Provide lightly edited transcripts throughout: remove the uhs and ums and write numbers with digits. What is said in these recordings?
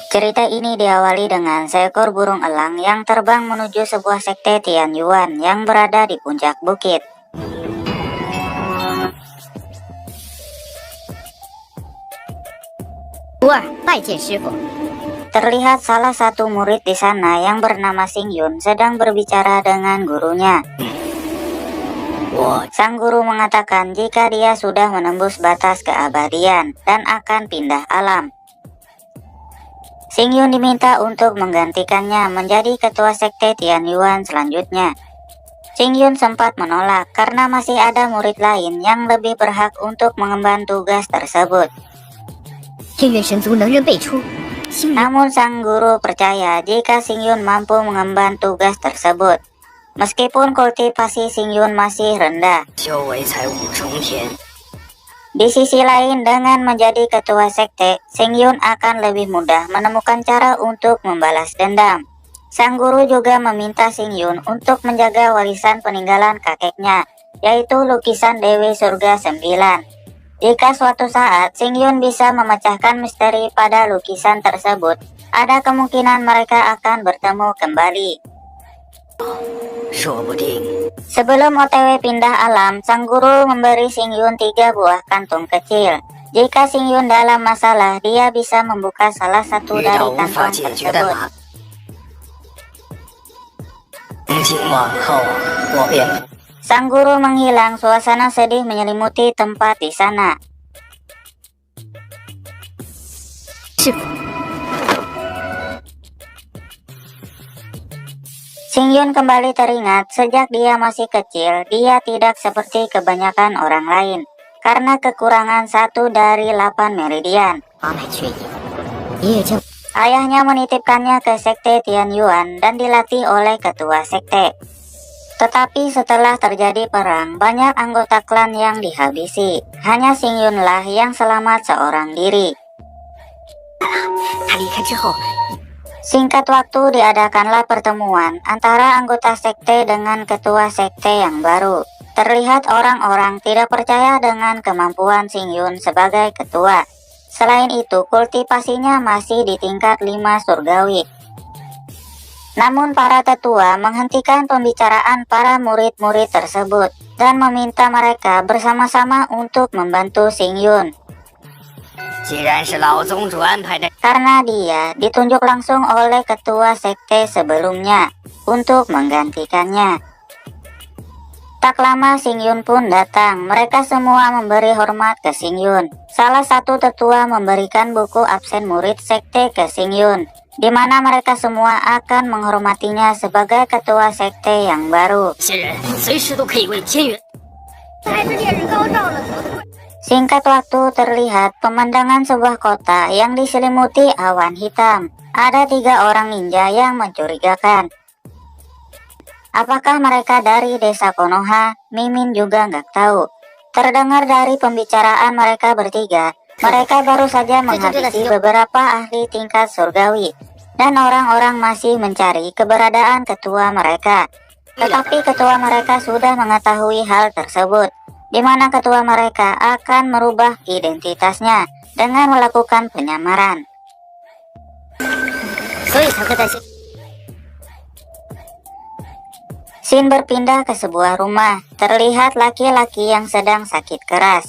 Cerita ini diawali dengan seekor burung elang yang terbang menuju sebuah sekte Tianyuan yang berada di puncak bukit. Terlihat salah satu murid di sana yang bernama Xingyun sedang berbicara dengan gurunya. Sang guru mengatakan jika dia sudah menembus batas keabadian dan akan pindah alam. Xingyun diminta untuk menggantikannya menjadi ketua sekte Tianyuan selanjutnya. Xingyun sempat menolak karena masih ada murid lain yang lebih berhak untuk mengemban tugas tersebut. Namun sang guru percaya jika Xingyun mampu mengemban tugas tersebut. Meskipun kultivasi Xingyun masih rendah. Di sisi lain, dengan menjadi ketua sekte, Xingyun akan lebih mudah menemukan cara untuk membalas dendam. Sang guru juga meminta Xingyun untuk menjaga warisan peninggalan kakeknya, yaitu lukisan Dewi Surga 9. Jika suatu saat Xingyun bisa memecahkan misteri pada lukisan tersebut, ada kemungkinan mereka akan bertemu kembali. Sebelum OTW pindah alam, sang guru memberi Xingyun 3 buah kantung kecil. Jika Xingyun dalam masalah, dia bisa membuka salah satu dari kantong tersebut. Sang guru menghilang, suasana sedih menyelimuti tempat di sana. Xingyun kembali teringat sejak dia masih kecil, dia tidak seperti kebanyakan orang lain karena kekurangan 1 dari 8 meridian. Ayahnya menitipkannya ke sekte Tianyuan dan dilatih oleh ketua sekte. Tetapi setelah terjadi perang, banyak anggota klan yang dihabisi. Hanya Xingyunlah yang selamat seorang diri. Singkat waktu diadakanlah pertemuan antara anggota sekte dengan ketua sekte yang baru. Terlihat orang-orang tidak percaya dengan kemampuan Xingyun sebagai ketua. Selain itu, kultivasinya masih di tingkat 5 surgawi. Namun para tetua menghentikan pembicaraan para murid-murid tersebut dan meminta mereka bersama-sama untuk membantu Xingyun. Karena dia ditunjuk langsung oleh ketua sekte sebelumnya untuk menggantikannya. Tak lama Xingyun pun datang. Mereka semua memberi hormat ke Xingyun. Salah satu tetua memberikan buku absen murid sekte ke Xingyun, di mana mereka semua akan menghormatinya sebagai ketua sekte yang baru. Singkat waktu terlihat pemandangan sebuah kota yang diselimuti awan hitam. Ada 3 orang ninja yang mencurigakan. Apakah mereka dari desa Konoha? Mimin juga nggak tahu. Terdengar dari pembicaraan mereka bertiga, mereka baru saja menghabisi beberapa ahli tingkat surgawi. Dan orang-orang masih mencari keberadaan ketua mereka. Tetapi ketua mereka sudah mengetahui hal tersebut, di mana ketua mereka akan merubah identitasnya dengan melakukan penyamaran. Scene berpindah ke sebuah rumah. Terlihat laki-laki yang sedang sakit keras.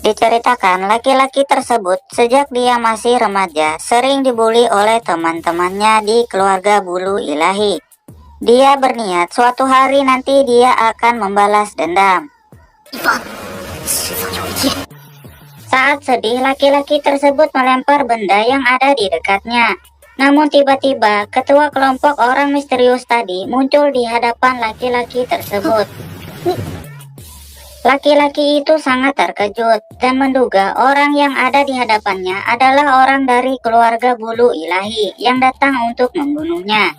Diceritakan laki-laki tersebut sejak dia masih remaja sering dibully oleh teman-temannya di keluarga bulu ilahi. Dia berniat suatu hari nanti dia akan membalas dendam. Saat sedih, laki-laki tersebut melempar benda yang ada di dekatnya. Namun tiba-tiba ketua kelompok orang misterius tadi muncul di hadapan laki-laki tersebut. Laki-laki itu sangat terkejut dan menduga orang yang ada di hadapannya adalah orang dari keluarga bulu ilahi yang datang untuk membunuhnya.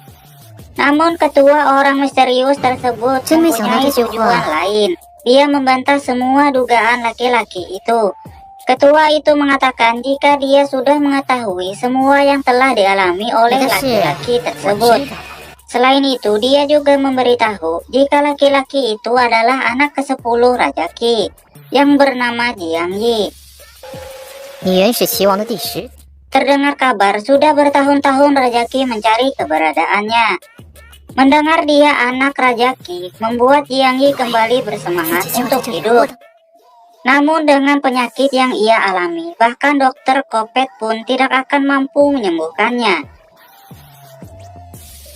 Namun ketua orang misterius tersebut mempunyai tujuan lain. Dia membantah semua dugaan laki-laki itu. Ketua itu mengatakan jika dia sudah mengetahui semua yang telah dialami oleh laki-laki tersebut. Selain itu, dia juga memberitahu jika laki-laki itu adalah anak ke-10 Raja Qi yang bernama Jiang Yi. 你原是齐王的第10。 Terdengar kabar sudah bertahun-tahun Raja Qi mencari keberadaannya. Mendengar dia anak Raja Qi membuat Jiang Yi kembali bersemangat untuk hidup. Namun dengan penyakit yang ia alami, bahkan dokter Kopet pun tidak akan mampu menyembuhkannya.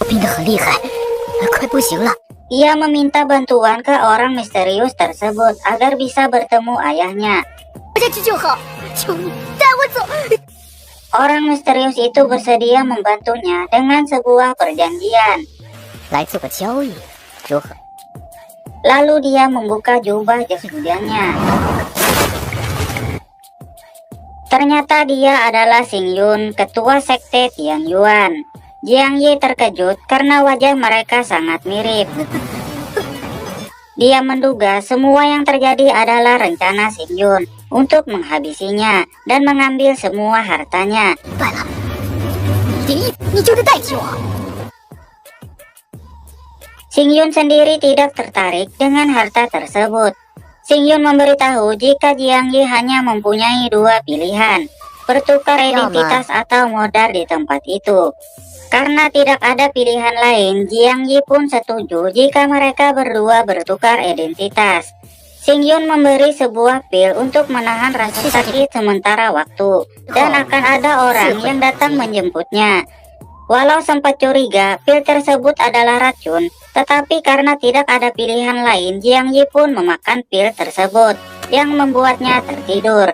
我病得很厉害，快不行了。 Ia meminta bantuan ke orang misterius tersebut agar bisa bertemu ayahnya. 我下去就好，求你带我走。 Orang misterius itu bersedia membantunya dengan sebuah perjanjian. 来做个交易，如何？ Lalu dia membuka jubah jas hujannya. Ternyata dia adalah Xing Yun, ketua sekte Tianyuan. Jiang Yi terkejut karena wajah mereka sangat mirip. Dia menduga semua yang terjadi adalah rencana Xing Yun untuk menghabisinya dan mengambil semua hartanya. 败了，你就得代替我。 Xing Yun sendiri tidak tertarik dengan harta tersebut. Xing Yun memberitahu jika Jiang Yi hanya mempunyai 2 pilihan, bertukar identitas atau modal di tempat itu. Karena tidak ada pilihan lain, Jiang Yi pun setuju jika mereka berdua bertukar identitas. Xing Yun memberi sebuah pil untuk menahan rasa sakit sementara waktu, dan akan ada orang yang datang menjemputnya. Walau sempat curiga pil tersebut adalah racun, tetapi karena tidak ada pilihan lain, Jiang Yi pun memakan pil tersebut, yang membuatnya tertidur.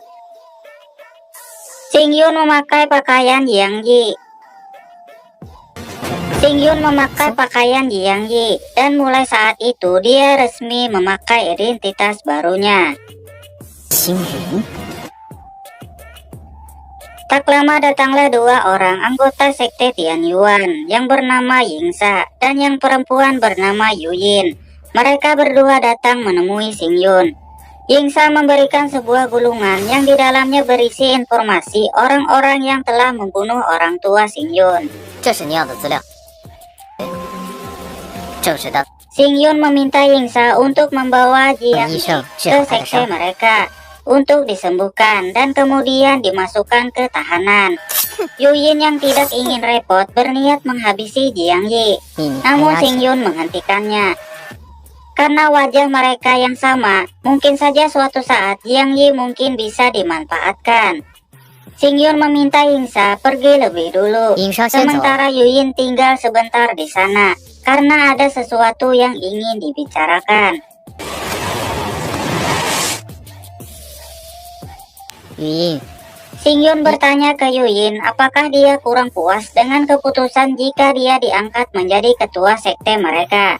Xing Yun memakai pakaian Jiang Yi. Xing Yun memakai pakaian Jiang Yi, dan mulai saat itu dia resmi memakai identitas barunya.星云， Tak lama datanglah 2 orang anggota sekte Tianyuan yang bernama Yingsa dan yang perempuan bernama Yuyin. Mereka berdua datang menemui Xing Yun. Yingsa memberikan sebuah gulungan yang di dalamnya berisi informasi orang-orang yang telah membunuh orang tua Xing Yun. 这是你要的资料。正是的， Xing Yun meminta Yingsa untuk membawa Jiang Yi Yingsa, ke sekte mereka untuk disembuhkan dan kemudian dimasukkan ke tahanan. Yuyin yang tidak ingin repot berniat menghabisi Jiang Yi, 秘密 namun 还押 Xing 解。 Yun menghentikannya. Karena wajah mereka yang sama, mungkin saja suatu saat Jiang Yi mungkin bisa dimanfaatkan. Xing Yun meminta Yingsa pergi lebih dulu, 尹莎先走， sementara Yuyin tinggal sebentar di sana karena ada sesuatu yang ingin dibicarakan. 语音， Xing Yun bertanya ke Yuyin apakah dia kurang puas dengan keputusan jika dia diangkat menjadi ketua sekte mereka.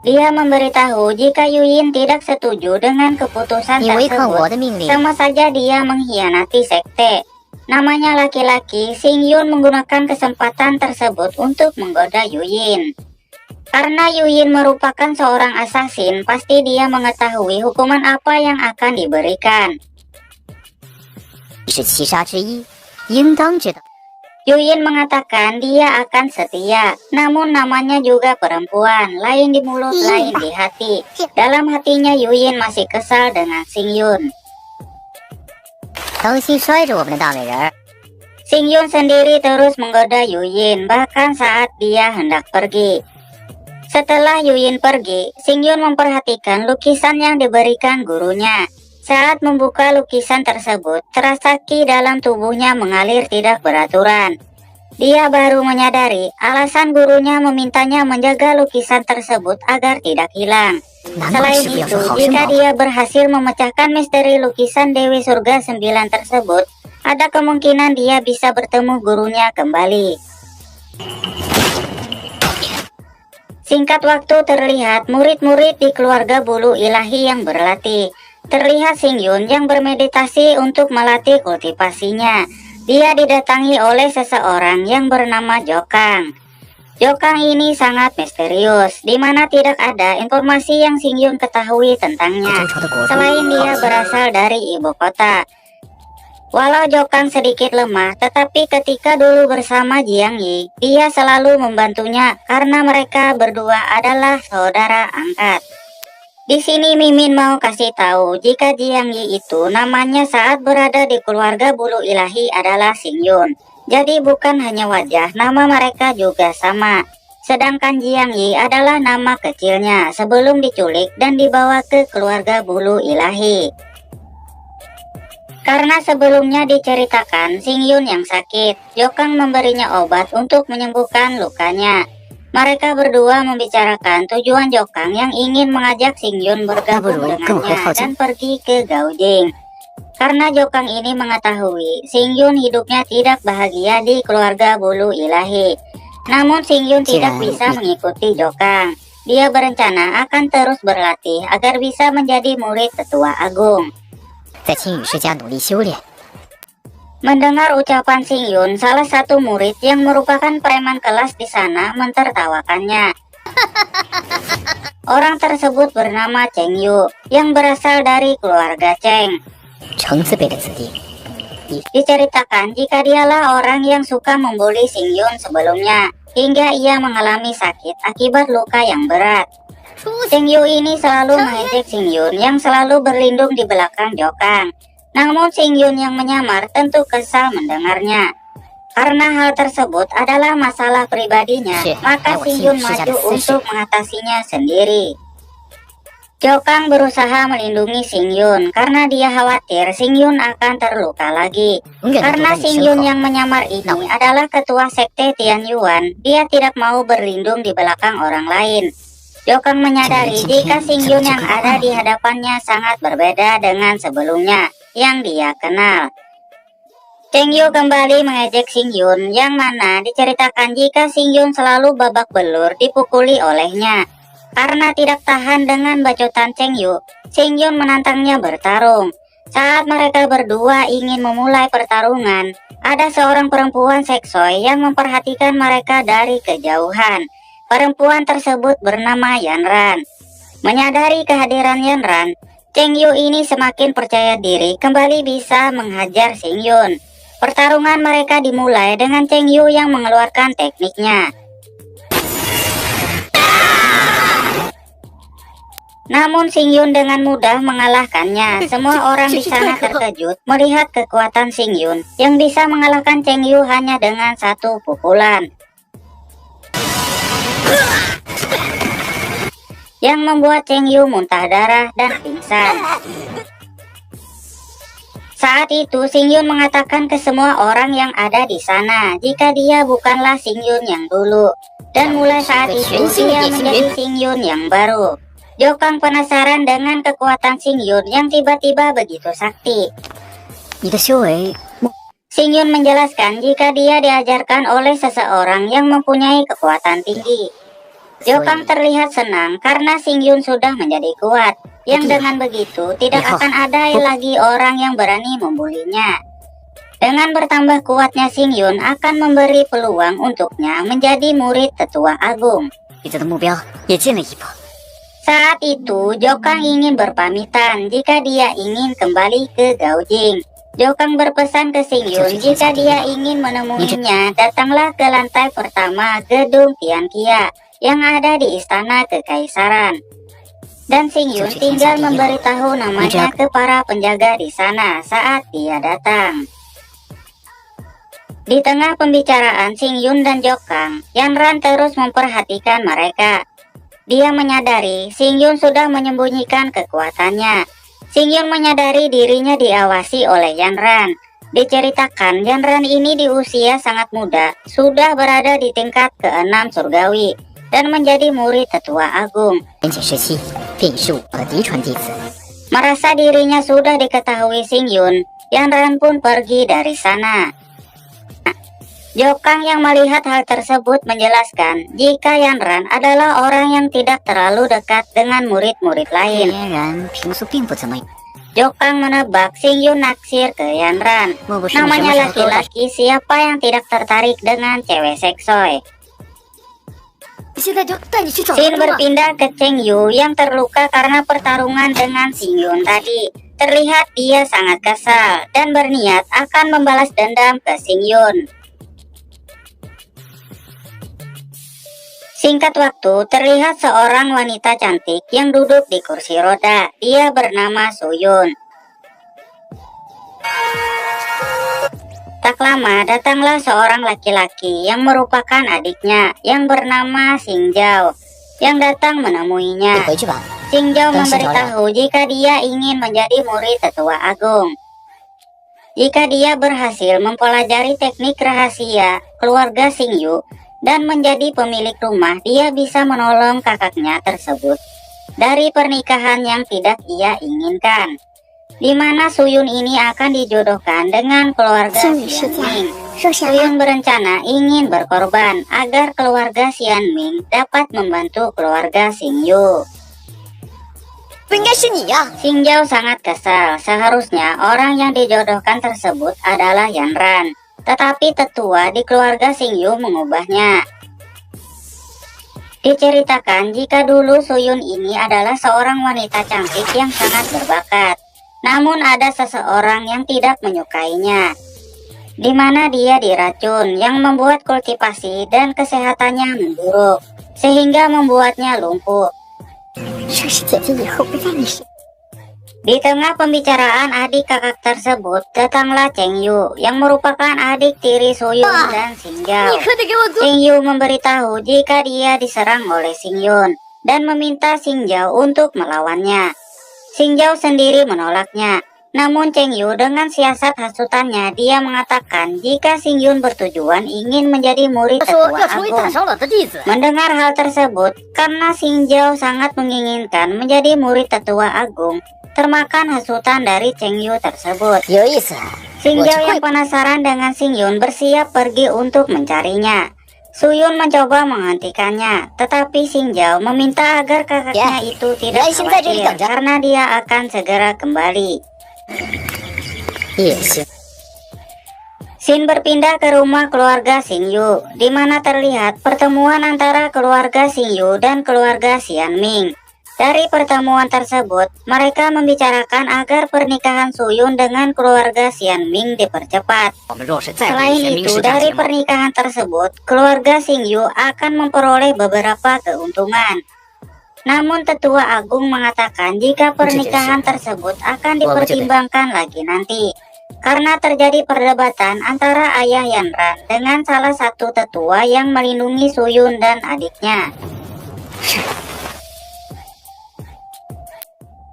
Dia memberitahu jika Yuyin tidak setuju dengan keputusan 你违抗我 tersebut, 的命令， sama saja dia mengkhianati sekte. Namanya laki-laki, Xing Yun menggunakan kesempatan tersebut untuk menggoda Yuyin. Karena Yuyin merupakan seorang asasin, pasti dia mengetahui hukuman apa yang akan diberikan. 你是七杀之一，应当知道。 Yuyin mengatakan dia akan setia, namun namanya juga perempuan, lain di mulut, lain di hati. Dalam hatinya Yuyin masih kesal dengan Xing Yun. 当心摔着我们的大美人儿。 Xing Yun sendiri terus menggoda Yuyin, bahkan saat dia hendak pergi. Setelah Yuyin pergi, Xing Yun memperhatikan lukisan yang diberikan gurunya. Saat membuka lukisan tersebut, terasa ki dalam tubuhnya mengalir tidak beraturan. Dia baru menyadari alasan gurunya memintanya menjaga lukisan tersebut agar tidak hilang. 难怪 Selain 是不要 itu, 说好生 jika 保。 dia berhasil memecahkan misteri lukisan Dewi Surga 9 tersebut, ada kemungkinan dia bisa bertemu gurunya kembali. Singkat waktu terlihat murid-murid di keluarga bulu ilahi yang berlatih. Terlihat Xing Yun yang bermeditasi untuk melatih kultivasinya. Dia didatangi oleh seseorang yang bernama Jokang. Jokang ini sangat misterius, di mana tidak ada informasi yang Xing Yun ketahui tentangnya, 周朝的国度 selain dia 好 berasal dari ibu kota. Walau Jokang sedikit lemah, tetapi ketika dulu bersama Jiang Yi, dia selalu membantunya karena mereka berdua adalah saudara angkat. Di sini Mimin mau kasih tahu jika Jiang Yi itu namanya saat berada di keluarga bulu ilahi adalah Xing Yun. Jadi bukan hanya wajah, nama mereka juga sama. Sedangkan Jiang Yi adalah nama kecilnya sebelum diculik dan dibawa ke keluarga bulu ilahi. Karena sebelumnya diceritakan Xing Yun yang sakit, Jokang memberinya obat untuk menyembuhkan lukanya. Mereka berdua membicarakan tujuan Jokang yang ingin mengajak Xing Yun bergabung dengannya dan pergi ke Gaojing. Karena Jokang ini mengetahui Xing Yun hidupnya tidak bahagia di keluarga bulu ilahi. Namun Xing Yun tidak bisa mengikuti Jokang. Dia berencana akan terus berlatih agar bisa menjadi murid tetua agung. Mendengar ucapan Xing Yun, salah satu murid yang merupakan preman kelas di sana mentertawakannya. Orang tersebut bernama Cheng Yu, yang berasal dari keluarga Cheng. Diceritakan jika dialah orang yang suka membuli Xing Yun sebelumnya, hingga ia mengalami sakit akibat luka yang berat. Cheng Yu ini selalu mengejek Xing Yun yang selalu berlindung di belakang Jokang. Namun Xing Yun yang menyamar tentu kesal mendengarnya. Karena hal tersebut adalah masalah pribadinya, maka Xing Yun maju untuk mengatasinya sendiri. Jokang berusaha melindungi Xing Yun karena dia khawatir Xing Yun akan terluka lagi. Karena Xing Yun yang menyamar ini adalah ketua sekte Tianyuan, dia tidak mau berlindung di belakang orang lain. Jokang menyadari jika Xing Yun yang ada di hadapannya sangat berbeda dengan sebelumnya yang dia kenal. Cheng Yu kembali mengejek Xing Yun yang mana diceritakan jika Xing Yun selalu babak belur dipukuli olehnya. Karena tidak tahan dengan bacotan Cheng Yu, Xing Yun menantangnya bertarung. Saat mereka berdua ingin memulai pertarungan, ada seorang perempuan seksoi yang memperhatikan mereka dari kejauhan. Perempuan tersebut bernama Yanran. Menyadari kehadiran Yanran, Cheng Yu ini semakin percaya diri kembali bisa menghajar Xing Yun. Pertarungan mereka dimulai dengan Cheng Yu yang mengeluarkan tekniknya. Namun Xing Yun dengan mudah mengalahkannya. Semua orang di sana terkejut melihat kekuatan Xing Yun yang bisa mengalahkan Cheng Yu hanya dengan satu pukulan. Yang membuat Cheng Yu muntah darah dan pingsan. Saat itu Xing Yun mengatakan ke semua orang yang ada di sana jika dia bukanlah Xing Yun yang dulu. Dan mulai saat itu dia menjadi Xing Yun yang baru. Jokang penasaran dengan kekuatan Xing Yun yang tiba-tiba begitu sakti. Xing Yun menjelaskan jika dia diajarkan oleh seseorang yang mempunyai kekuatan tinggi. Jokang terlihat senang karena Xing Yun sudah menjadi kuat, yang dengan begitu tidak akan ada lagi orang yang berani membulinya. Dengan bertambah kuatnya Xing Yun akan memberi peluang untuknya menjadi murid tetua agung. Saat itu Jokang ingin berpamitan jika dia ingin kembali ke Gaojing. Jokang berpesan ke Xing Yun jika dia ingin menemuinya, datanglah ke lantai pertama gedung Tianqia yang ada di istana kekaisaran. Dan Xing Yun tinggal memberitahu namanya ke para penjaga di sana saat dia datang. Di tengah pembicaraan Xing Yun dan Jokang, Yanran terus memperhatikan mereka. Dia menyadari Xing Yun sudah menyembunyikan kekuatannya. Xing Yun menyadari dirinya diawasi oleh Yanran. Diceritakan Yanran ini di usia sangat muda, sudah berada di tingkat ke-6 surgawi dan menjadi murid tetua agung. Merasa dirinya sudah diketahui Xing Yun, Yanran pun pergi dari sana. Jokang yang melihat hal tersebut menjelaskan jika Yanran adalah orang yang tidak terlalu dekat dengan murid-murid lain. Jokang menebak Xing Yun naksir ke Yanran. Namanya laki-laki, siapa yang tidak tertarik dengan cewek seksoi. Scene berpindah ke Cheng Yu yang terluka karena pertarungan dengan Xing Yun tadi. Terlihat dia sangat kesal dan berniat akan membalas dendam ke Xing Yun. Singkat waktu, terlihat seorang wanita cantik yang duduk di kursi roda. Dia bernama Suyun. Tak lama, datanglah seorang laki-laki yang merupakan adiknya yang bernama Xingjao yang datang menemuinya. Xingjao memberitahu jika dia ingin menjadi murid tetua agung. Jika dia berhasil mempelajari teknik rahasia keluarga Xingyu dan menjadi pemilik rumah, dia bisa menolong kakaknya tersebut dari pernikahan yang tidak ia inginkan, di mana Suyun ini akan dijodohkan dengan keluarga Xianming. Suyun berencana ingin berkorban agar keluarga Xianming dapat membantu keluarga Xingyu. Xingjao sangat kesal. Seharusnya orang yang dijodohkan tersebut adalah Yanran, tetapi tetua di keluarga Xingyu mengubahnya. Diceritakan jika dulu Suyun ini adalah seorang wanita cantik yang sangat berbakat. Namun ada seseorang yang tidak menyukainya, di mana dia diracun yang membuat kultivasi dan kesehatannya memburuk, sehingga membuatnya lumpuh. Di tengah pembicaraan adik kakak tersebut, datanglah Cheng Yu yang merupakan adik tiri Suyun dan Xingjao. Cheng Yu memberitahu jika dia diserang oleh Xingyun dan meminta Xingjao untuk melawannya. Xingjao sendiri menolaknya. Namun Cheng Yu dengan siasat hasutannya, dia mengatakan jika Xingyun bertujuan ingin menjadi murid tetua agung. Mendengar hal tersebut, karena Xingjao sangat menginginkan menjadi murid tetua agung, termakan hasutan dari Cheng Yu tersebut. Xingjao yang penasaran dengan Xingyun bersiap pergi untuk mencarinya. Suyun mencoba menghentikannya, tetapi Xingjao meminta agar kakaknya itu tidak khawatir karena dia akan segera kembali. Scene berpindah ke rumah keluarga Xingyu, di mana terlihat pertemuan antara keluarga Xingyu dan keluarga Xianming. Dari pertemuan tersebut, mereka membicarakan agar pernikahan Suyun dengan keluarga Xianming dipercepat. Selain itu, dari pernikahan tersebut, keluarga Xingyu akan memperoleh beberapa keuntungan. Namun tetua agung mengatakan jika pernikahan tersebut akan dipertimbangkan lagi nanti, karena terjadi perdebatan antara ayah Yanran dengan salah satu tetua yang melindungi Suyun dan adiknya.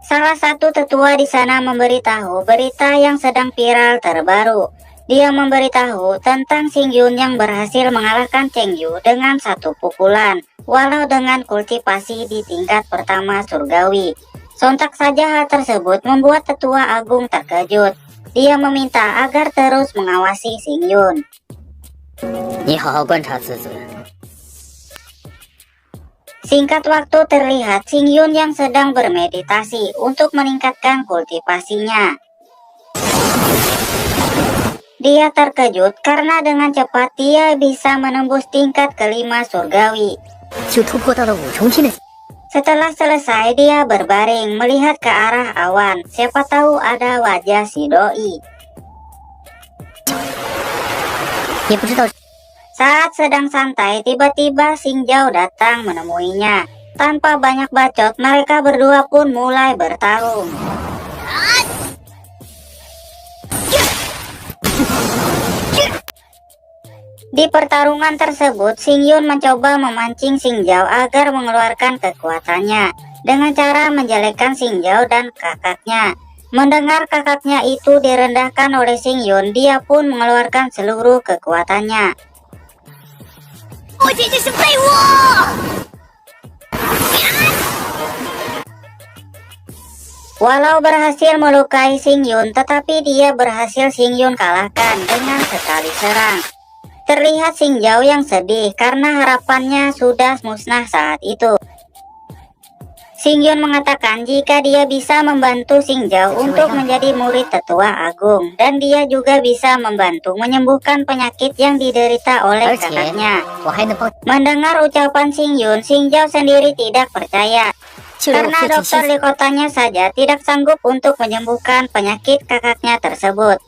Salah satu tetua di sana memberitahu berita yang sedang viral terbaru. Dia memberitahu tentang Xingyun yang berhasil mengalahkan Cheng Yu dengan satu pukulan, walau dengan kultivasi di tingkat pertama surgawi. Sontak saja hal tersebut membuat tetua agung terkejut. Dia meminta agar terus mengawasi Xingyun. Singkat waktu terlihat Xingyun yang sedang bermeditasi untuk meningkatkan kultivasinya. Dia terkejut karena dengan cepat dia bisa menembus tingkat kelima surgawi. Setelah selesai, dia berbaring melihat ke arah awan. Siapa tahu ada wajah si doi. Saat sedang santai, tiba-tiba Xingjao datang menemuinya. Tanpa banyak bacot, mereka berdua pun mulai bertarung. Di pertarungan tersebut, Xingyun mencoba memancing Xingjao agar mengeluarkan kekuatannya dengan cara menjelekkan Xingjao dan kakaknya. Mendengar kakaknya itu direndahkan oleh Xingyun, dia pun mengeluarkan seluruh kekuatannya. Walau berhasil melukai Xingyun, tetapi dia berhasil Xingyun kalahkan dengan sekali serang. Terlihat Xingjao yang sedih karena harapannya sudah musnah saat itu. Xingyun mengatakan jika dia bisa membantu Xingjao untuk menjadi murid tetua agung, dan dia juga bisa membantu menyembuhkan penyakit yang diderita oleh kakaknya. Mendengar ucapan Xingyun, Xingjao sendiri tidak percaya. Karena dokter di kotanya saja tidak sanggup untuk menyembuhkan penyakit kakaknya tersebut.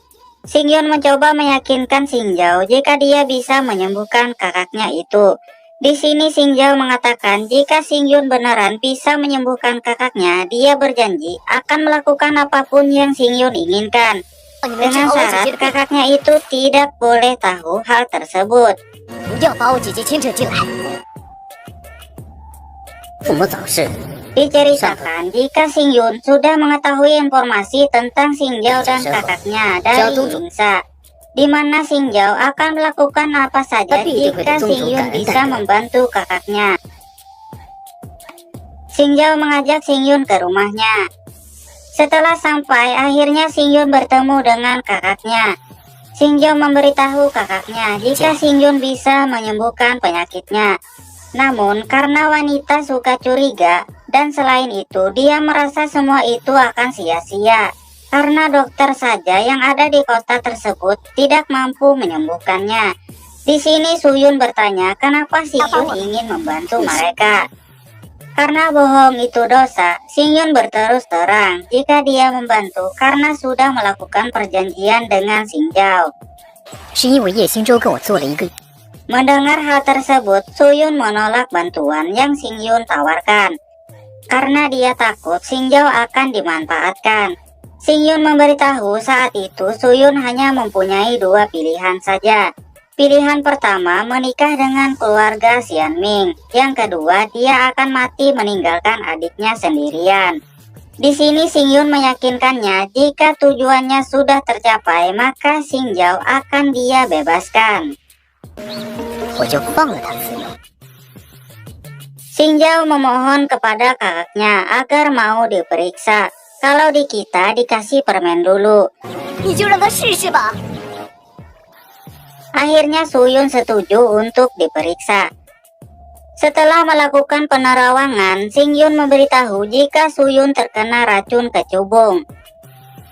Xingyun mencoba meyakinkan Xingjao jika dia bisa menyembuhkan kakaknya itu. Di sini Xingjao mengatakan jika Xingyun beneran bisa menyembuhkan kakaknya, dia berjanji akan melakukan apapun yang Xingyun inginkan. Dengan syarat kakaknya itu tidak boleh tahu hal tersebut. Diceritakan jika Xingyun sudah mengetahui informasi tentang Xingjao dan kakaknya dari Yingsa, di mana Xingjao akan melakukan apa saja jika Xingyun bisa membantu kakaknya. Xingjao mengajak Xingyun ke rumahnya. Setelah sampai, akhirnya Xingyun bertemu dengan kakaknya. Xingjao memberitahu kakaknya jika Xingyun bisa menyembuhkan penyakitnya. Namun, karena wanita suka curiga, dan selain itu dia merasa semua itu akan sia-sia. Karena dokter saja yang ada di kota tersebut tidak mampu menyembuhkannya. Di sini Suyun bertanya kenapa Xingyun ingin membantu mereka. Karena bohong itu dosa, Xingyun berterus terang jika dia membantu karena sudah melakukan perjanjian dengan Xingjao. Mendengar hal tersebut, Suyun menolak bantuan yang Xingyun tawarkan. Karena dia takut Xingjao akan dimanfaatkan. Xingyun memberitahu saat itu Suyun hanya mempunyai dua pilihan saja. Pilihan pertama menikah dengan keluarga Xianming. Yang kedua, dia akan mati meninggalkan adiknya sendirian. Di sini Xingyun meyakinkannya jika tujuannya sudah tercapai, maka Xingjao akan dia bebaskan. Xingjao memohon kepada kakaknya agar mau diperiksa. Kalau di kita dikasih permen dulu. Akhirnya Suyun setuju untuk diperiksa. Setelah melakukan penerawangan, Xingyun memberitahu jika Suyun terkena racun kecubung.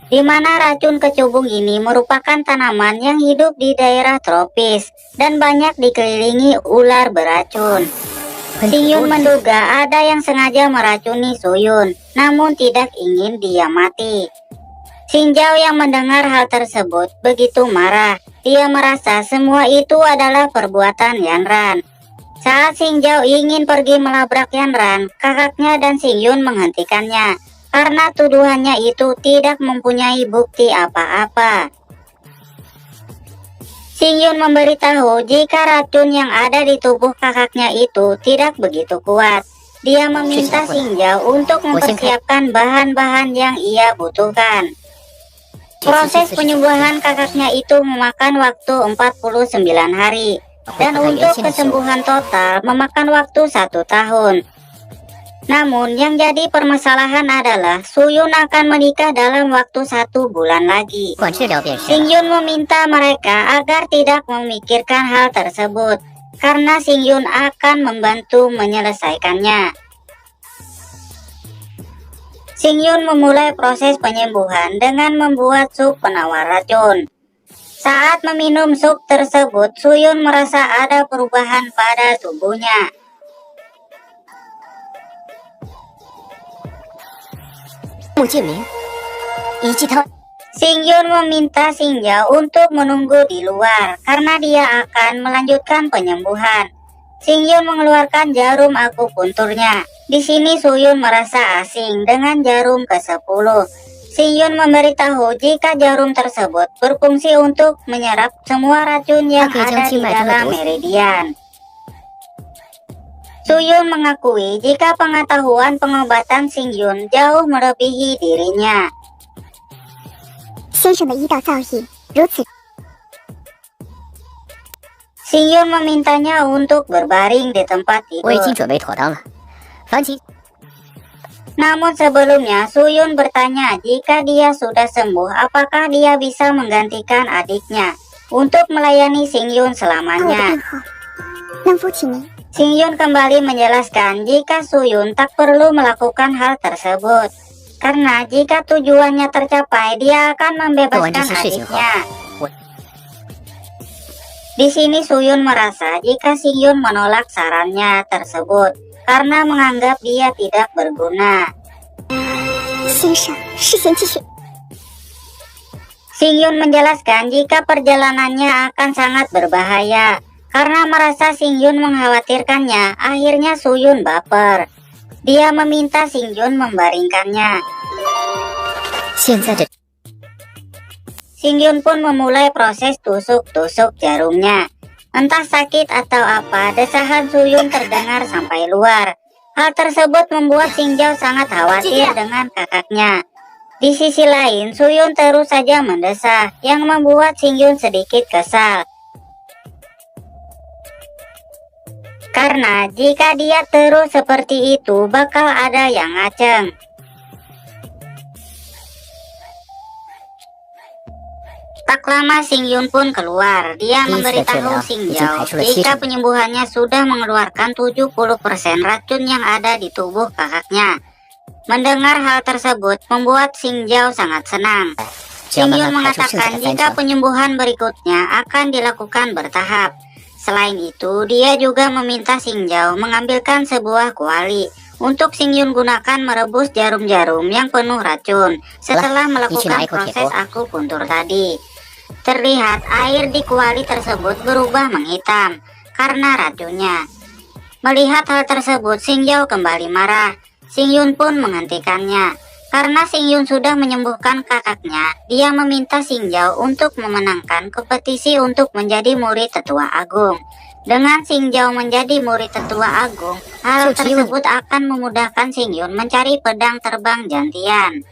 Di mana racun kecubung ini merupakan tanaman yang hidup di daerah tropis dan banyak dikelilingi ular beracun. Xingyun menduga ada yang sengaja meracuni Suyun, namun tidak ingin dia mati. Xingjao yang mendengar hal tersebut begitu marah. Dia merasa semua itu adalah perbuatan Yanran. Saat Xingjao ingin pergi melabrak Yanran, kakaknya dan Xingyun menghentikannya karena tuduhannya itu tidak mempunyai bukti apa-apa. Xingyun memberitahu jika racun yang ada di tubuh kakaknya itu tidak begitu kuat. Dia meminta Xingjao untuk mempersiapkan bahan-bahan yang ia butuhkan. Proses penyembuhan kakaknya itu memakan waktu 49 hari. Dan untuk kesembuhan total memakan waktu 1 tahun. Namun yang jadi permasalahan adalah Suyun akan menikah dalam waktu 1 bulan lagi. Xingyun meminta mereka agar tidak memikirkan hal tersebut, karena Xingyun akan membantu menyelesaikannya. Xingyun memulai proses penyembuhan dengan membuat sup penawar racun. Saat meminum sup tersebut, Suyun merasa ada perubahan pada tubuhnya. Xingyun meminta Xingjao untuk menunggu di luar karena dia akan melanjutkan penyembuhan. Xingyun mengeluarkan jarum akupunturnya. Di sini Suyun merasa asing dengan jarum ke-10. Xingyun memberitahu jika jarum tersebut berfungsi untuk menyerap semua racun yang ada di dalam meridian. Suyun mengakui jika pengetahuan pengobatan Xingyun jauh melebihi dirinya. Xingyun memintanya untuk berbaring di tempat tidur. Namun sebelumnya Suyun bertanya jika dia sudah sembuh, apakah dia bisa menggantikan adiknya untuk melayani Xingyun selamanya. Xingyun kembali menjelaskan jika Suyun tak perlu melakukan hal tersebut, karena jika tujuannya tercapai dia akan membebaskan adiknya. Di sini Suyun merasa jika Xingyun menolak sarannya tersebut karena menganggap dia tidak berguna. Xingyun menjelaskan jika perjalanannya akan sangat berbahaya Karena merasa Sing Yun mengkhawatirkannya, akhirnya Suyun baper. Dia meminta Sing Yun membaringkannya. 现在这 Sing Yun pun memulai proses tusuk-tusuk jarumnya. Entah sakit atau apa, desahan Suyun terdengar sampai luar. Hal tersebut membuat Sing Jao sangat khawatir dengan kakaknya. Di sisi lain, Suyun terus saja mendesah, yang membuat Sing Yun sedikit kesal. Karena jika dia terus seperti itu, bakal ada yang ngaceng. Tak lama Sing Yun pun keluar. Dia memberitahu Sing Jao jika penyembuhannya sudah mengeluarkan 70% racun yang ada di tubuh kakaknya. Mendengar hal tersebut membuat Sing Jao sangat senang. Sing Yun mengatakan jika penyembuhan berikutnya akan dilakukan bertahap. Selain itu, dia juga meminta Sing Jao mengambilkan sebuah kuali untuk Sing Yun gunakan merebus jarum-jarum yang penuh racun setelah melakukan proses akupuntur tadi. Terlihat air di kuali tersebut berubah menghitam karena racunnya. Melihat hal tersebut, Sing Jao kembali marah. Sing Yun pun menghentikannya. Karena Sing Yun sudah menyembuhkan kakaknya, dia meminta Sing Jao untuk memenangkan kompetisi untuk menjadi murid tetua agung. Dengan Sing Jao menjadi murid tetua agung, hal tersebut akan memudahkan Sing Yun mencari pedang terbang jantian.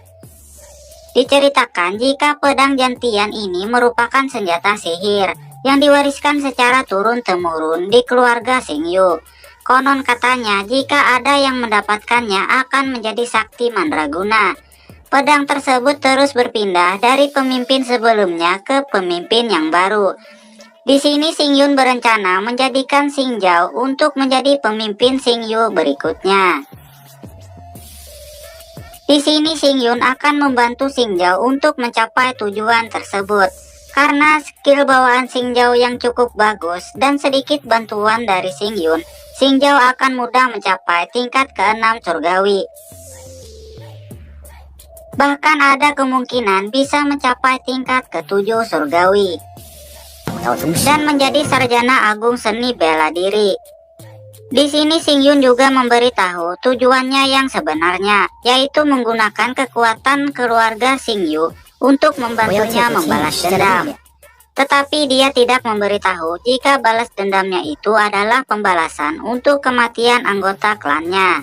Diceritakan jika pedang jantian ini merupakan senjata sihir yang diwariskan secara turun-temurun di keluarga Sing Yu. Konon katanya jika ada yang mendapatkannya akan menjadi sakti mandraguna. Pedang tersebut terus berpindah dari pemimpin sebelumnya ke pemimpin yang baru. Di sini Sing Yun berencana menjadikan Sing Jao untuk menjadi pemimpin Sing Yu berikutnya. Di sini Sing Yun akan membantu Sing Jao untuk mencapai tujuan tersebut. Karena skill bawaan Sing Jao yang cukup bagus dan sedikit bantuan dari Sing Yun, Sing Jao akan mudah mencapai tingkat ke-6 surgawi. Bahkan ada kemungkinan bisa mencapai tingkat ke-7 surgawi. Dan menjadi sarjana agung seni bela diri. Di sini Sing Yun juga memberitahu tujuannya yang sebenarnya, yaitu menggunakan kekuatan keluarga Sing Yu untuk membantunya membalas dendam. Tetapi dia tidak memberitahu jika balas dendamnya itu adalah pembalasan untuk kematian anggota klannya.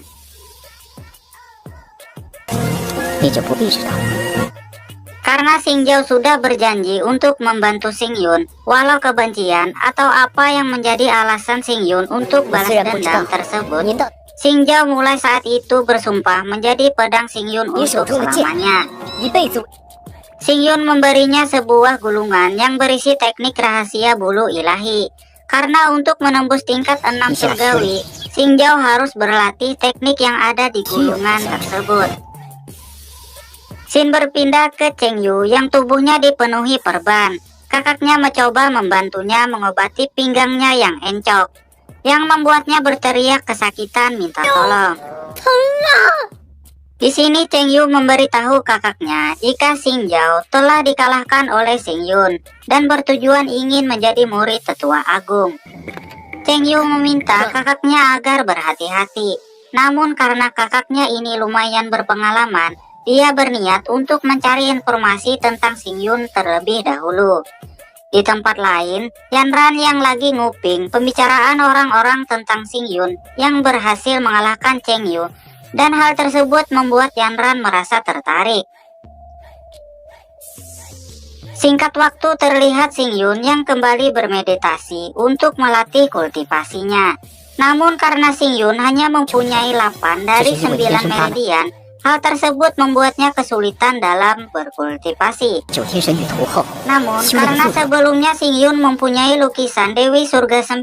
Karena Sing Jao sudah berjanji untuk membantu Sing Yun, walau kebencian atau apa yang menjadi alasan Sing Yun untuk balas dendam tersebut, Sing Jao mulai saat itu bersumpah menjadi pedang Sing Yun untuk selamanya. Sing Yun memberinya sebuah gulungan yang berisi teknik rahasia bulu ilahi. Karena untuk menembus tingkat 6 surgawi, Sing Jao harus berlatih teknik yang ada di gulungan tersebut. Sin berpindah ke Cheng Yu yang tubuhnya dipenuhi perban. Kakaknya mencoba membantunya mengobati pinggangnya yang encok, yang membuatnya berteriak kesakitan minta tolong. Di sini Cheng Yu memberitahu kakaknya jika Sing Jao telah dikalahkan oleh Sing Yun dan bertujuan ingin menjadi murid tetua agung. Cheng Yu meminta kakaknya agar berhati-hati. Namun karena kakaknya ini lumayan berpengalaman, dia berniat untuk mencari informasi tentang Sing Yun terlebih dahulu. Di tempat lain, Yanran yang lagi nguping pembicaraan orang-orang tentang Sing Yun yang berhasil mengalahkan Cheng Yu. Dan hal tersebut membuat Yanran merasa tertarik. Singkat waktu terlihat Sing Yun yang kembali bermeditasi untuk melatih kultivasinya. Namun karena Sing Yun hanya mempunyai 8 dari 9 meridian, hal tersebut membuatnya kesulitan dalam berkultivasi. Namun karena sebelumnya Sing Yun mempunyai lukisan Dewi Surga 9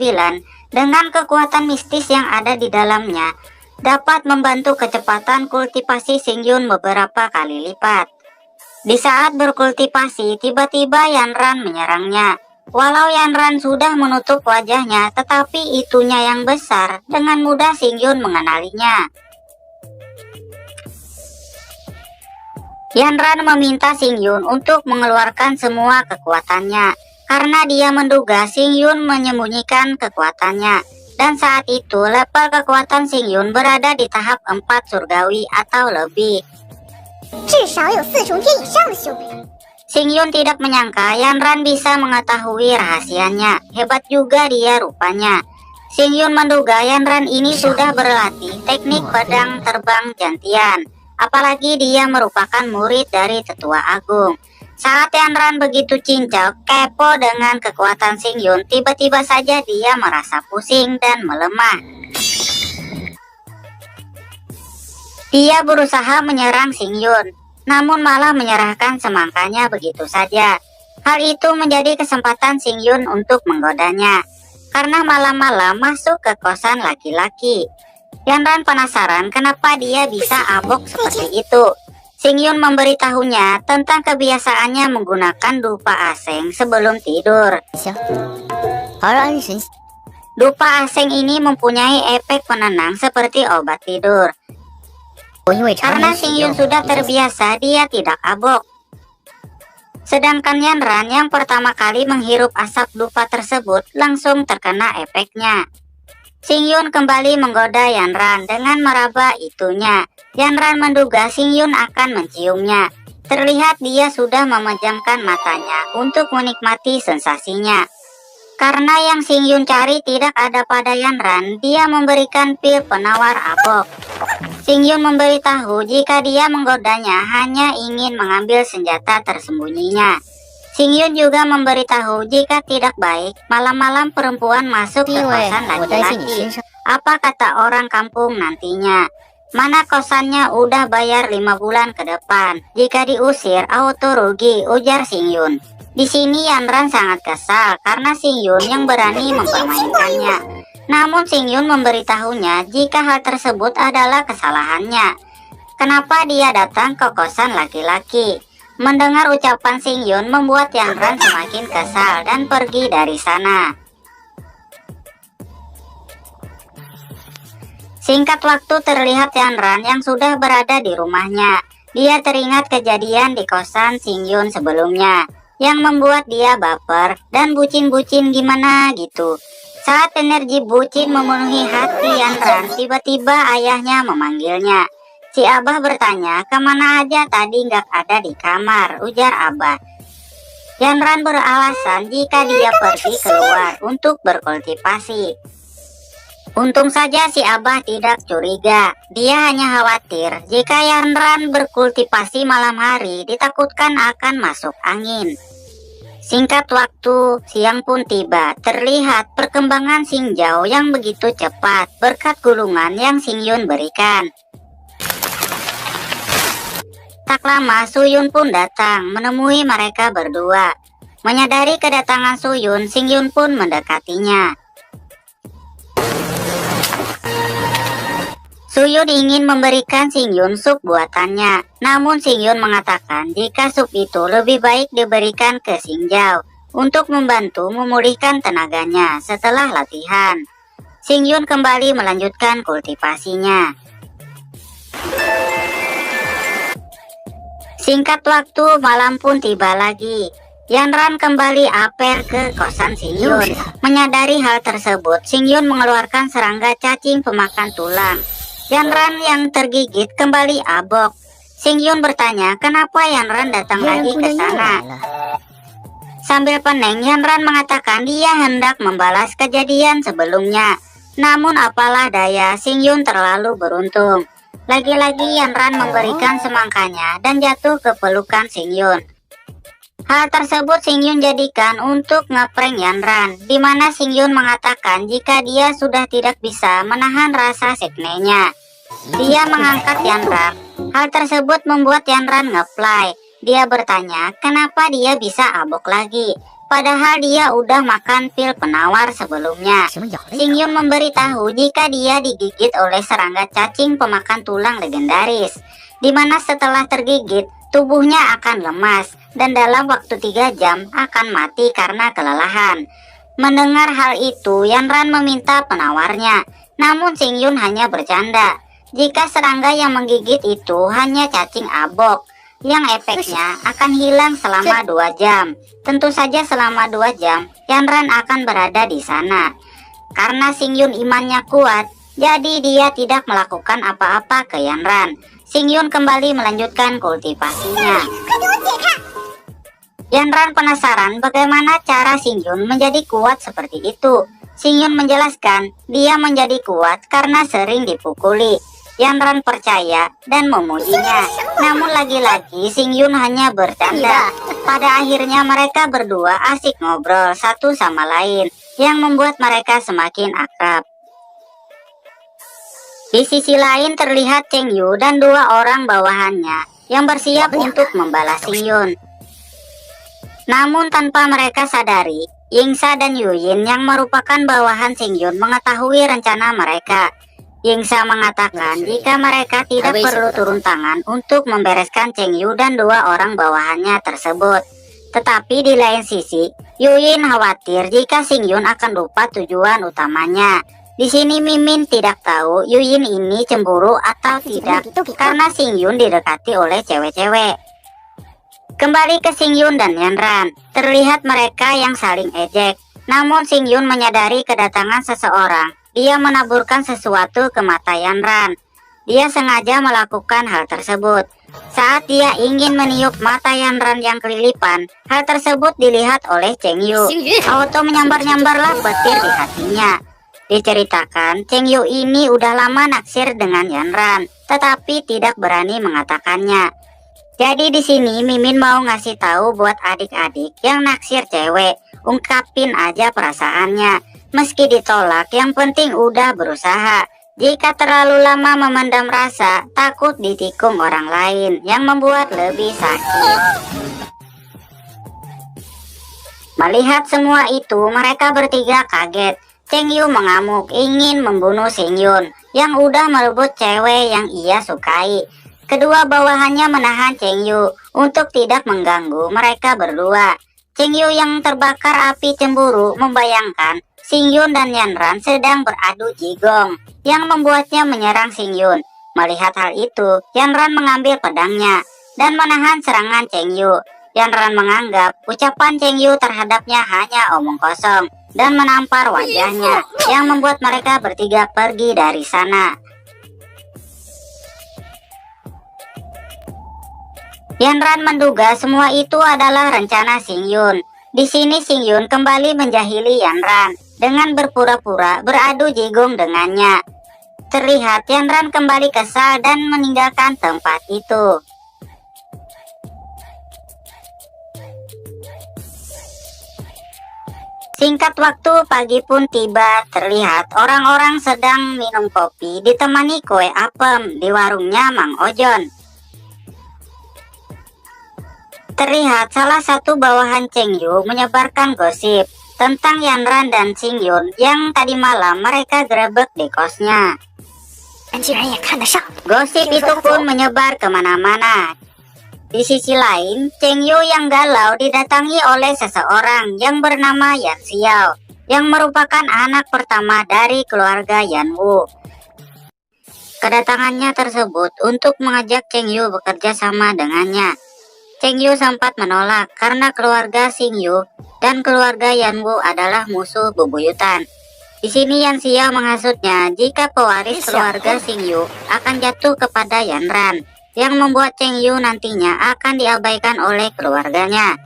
dengan kekuatan mistis yang ada di dalamnya, dapat membantu kecepatan kultivasi Sing Yun beberapa kali lipat. Di saat berkultivasi, tiba-tiba Yanran menyerangnya. Walau Yanran sudah menutup wajahnya, tetapi itunya yang besar, dengan mudah Sing Yun mengenalinya. Yanran meminta Sing Yun untuk mengeluarkan semua kekuatannya. karena dia menduga Xing Yun menyembunyikan kekuatannya. Dan saat itu level kekuatan Xing Yun berada di tahap 4 surgawi atau lebih. Xing Yun tidak menyangka Yan Ran bisa mengetahui rahasianya. Hebat juga dia rupanya. Xing Yun menduga Yan Ran ini sudah berlatih teknik pedang terbang jantian. Apalagi dia merupakan murid dari Tetua Agung. Saat Yan Ran begitu cincau, kepo dengan kekuatan Xing Yun, tiba-tiba saja dia merasa pusing dan melemah. Dia berusaha menyerang Xing Yun, namun malah menyerahkan semangkanya begitu saja. Hal itu menjadi kesempatan Xing Yun untuk menggodanya, karena malam-malam masuk ke kosan laki-laki. Yan Ran penasaran kenapa dia bisa abok seperti itu. Xing Yun memberitahunya tentang kebiasaannya menggunakan dupa aseng sebelum tidur. Dupa aseng ini mempunyai efek penenang seperti obat tidur. Karena Xing Yun sudah terbiasa, dia tidak abok. Sedangkan Yan Ran yang pertama kali menghirup asap dupa tersebut langsung terkena efeknya. Xing Yun kembali menggoda Yan Ran dengan meraba itunya. Yan Ran menduga Xing Yun akan menciumnya. Terlihat dia sudah memejamkan matanya untuk menikmati sensasinya. Karena yang Xing Yun cari tidak ada pada Yan Ran, dia memberikan pil penawar abok. Xing Yun memberitahu jika dia menggodanya hanya ingin mengambil senjata tersembunyinya. Xing Yun juga memberitahu jika tidak baik malam-malam perempuan masuk ke kosan laki-laki. Apa kata orang kampung nantinya? Mana kosannya udah bayar 5 bulan ke depan. Jika diusir auto rugi, ujar Xing Yun. Di sini Yan Ran sangat kesal karena Xing Yun yang berani mempermainkannya. Namun Xing Yun memberitahunya jika hal tersebut adalah kesalahannya. Kenapa dia datang ke kosan laki-laki? Mendengar ucapan Xing Yun membuat Yan Ran semakin kesal dan pergi dari sana. Singkat waktu terlihat Yan Ran yang sudah berada di rumahnya. Dia teringat kejadian di kosan Xing Yun sebelumnya yang membuat dia baper dan bucin-bucin gimana gitu. Saat energi bucin memenuhi hati Yan Ran, tiba-tiba ayahnya memanggilnya. Si Abah bertanya, kemana aja tadi nggak ada di kamar, ujar Abah. Yan Ran beralasan jika dia pergi keluar untuk berkultivasi. Untung saja si Abah tidak curiga. Dia hanya khawatir jika Yan Ran berkultivasi malam hari, ditakutkan akan masuk angin. Singkat waktu, siang pun tiba. Terlihat perkembangan Xing Zhao yang begitu cepat berkat gulungan yang Xing Yun berikan. Tak lama Su Yun pun datang menemui mereka berdua. Menyadari kedatangan Su Yun, Xing Yun pun mendekatinya. Su Yun ingin memberikan Xing Yun sup buatannya. Namun Xing Yun mengatakan jika sup itu lebih baik diberikan ke Xing Zhao untuk membantu memulihkan tenaganya setelah latihan. Xing Yun kembali melanjutkan kultivasinya. Singkat waktu, malam pun tiba lagi. Yan Ran kembali aper ke kosan Xing Yun. Menyadari hal tersebut, Xing Yun mengeluarkan serangga cacing pemakan tulang. Yan Ran yang tergigit kembali abok. Xing Yun bertanya, kenapa Yan Ran datang lagi ke sana? Sambil pening, Yan Ran mengatakan dia hendak membalas kejadian sebelumnya. Namun apalah daya, Xing Yun terlalu beruntung. Lagi-lagi Yan Ran memberikan semangkanya dan jatuh ke pelukan Xing Yun. Hal tersebut Xing Yun jadikan untuk ngeprank Yan Ran, di mana Xing Yun mengatakan jika dia sudah tidak bisa menahan rasa seknenya. Dia mengangkat Yan Ran. Hal tersebut membuat Yan Ran ngeplay. Dia bertanya kenapa dia bisa abok lagi, padahal dia udah makan pil penawar sebelumnya. Xing Yun memberitahu jika dia digigit oleh serangga cacing pemakan tulang legendaris, di mana setelah tergigit, tubuhnya akan lemas dan dalam waktu 3 jam akan mati karena kelelahan. Mendengar hal itu, Yan Ran meminta penawarnya, namun Xing Yun hanya bercanda. Jika serangga yang menggigit itu hanya cacing abok, yang efeknya akan hilang selama 2 jam. Tentu saja selama 2 jam, Yanran akan berada di sana. Karena Xingyun imannya kuat, jadi dia tidak melakukan apa-apa ke Yanran. Xingyun kembali melanjutkan kultivasinya. Yanran penasaran bagaimana cara Xingyun menjadi kuat seperti itu. Xingyun menjelaskan, dia menjadi kuat karena sering dipukuli. Yanran percaya dan memujinya. Namun lagi-lagi Xingyun hanya bercanda. Pada akhirnya mereka berdua asik ngobrol satu sama lain, yang membuat mereka semakin akrab. Di sisi lain terlihat Cheng Yu dan 2 orang bawahannya yang bersiap untuk membalas Xingyun. Namun tanpa mereka sadari, Yingsa dan Yuyin yang merupakan bawahan Xingyun mengetahui rencana mereka. Yingsa mengatakan jika mereka tidak perlu turun tangan untuk membereskan Cheng Yu dan 2 orang bawahannya tersebut. Tetapi di lain sisi, Yuyin khawatir jika Xingyun akan lupa tujuan utamanya. Di sini Mimin tidak tahu Yuyin ini cemburu atau tidak karena Xingyun didekati oleh cewek-cewek. Kembali ke Xingyun dan Yanran, terlihat mereka yang saling ejek. Namun Xingyun menyadari kedatangan seseorang. Dia menaburkan sesuatu ke mata Yanran. Dia sengaja melakukan hal tersebut. Saat dia ingin meniup mata Yanran yang kelilipan, hal tersebut dilihat oleh Cheng Yu. Auto menyambar-nyambarlah petir di hatinya. Diceritakan, Cheng Yu ini udah lama naksir dengan Yanran, tetapi tidak berani mengatakannya. Jadi di sini Mimin mau ngasih tahu buat adik-adik yang naksir cewek, ungkapin aja perasaannya. Meski ditolak, yang penting udah berusaha. Jika terlalu lama memendam rasa, takut ditikung orang lain yang membuat lebih sakit. Melihat semua itu, mereka bertiga kaget. Cheng Yu mengamuk ingin membunuh Xingyun yang udah merebut cewek yang ia sukai. Kedua bawahannya menahan Cheng Yu untuk tidak mengganggu mereka berdua. Cheng Yu yang terbakar api cemburu membayangkan Xingyun dan Yanran sedang beradu jigong yang membuatnya menyerang Xingyun. Melihat hal itu, Yanran mengambil pedangnya dan menahan serangan Cheng Yu. Yanran menganggap ucapan Cheng Yu terhadapnya hanya omong kosong dan menampar wajahnya yang membuat mereka bertiga pergi dari sana. Yanran menduga semua itu adalah rencana Xingyun. Di sini Xingyun kembali menjahili Yanran dengan berpura-pura beradu jigong dengannya. Terlihat Yanran kembali kesal dan meninggalkan tempat itu. Singkat waktu pagi pun tiba, terlihat orang-orang sedang minum kopi ditemani kue apem di warungnya Mang Ojon. Terlihat salah satu bawahan Cheng Yu menyebarkan gosip tentang Yanran dan Xingyun yang tadi malam mereka gerebek di kosnya. Gosip itu pun menyebar kemana-mana. Di sisi lain, Cheng Yu yang galau didatangi oleh seseorang yang bernama Yan Xiao, yang merupakan anak pertama dari keluarga Yan Wu. Kedatangannya tersebut untuk mengajak Cheng Yu bekerja sama dengannya. Cheng Yu sempat menolak karena keluarga Xingyu dan keluarga Yan Wu adalah musuh bebuyutan. Di sini Yan Xiao menghasutnya jika pewaris keluarga Xingyu akan jatuh kepada Yanran, yang membuat Cheng Yu nantinya akan diabaikan oleh keluarganya.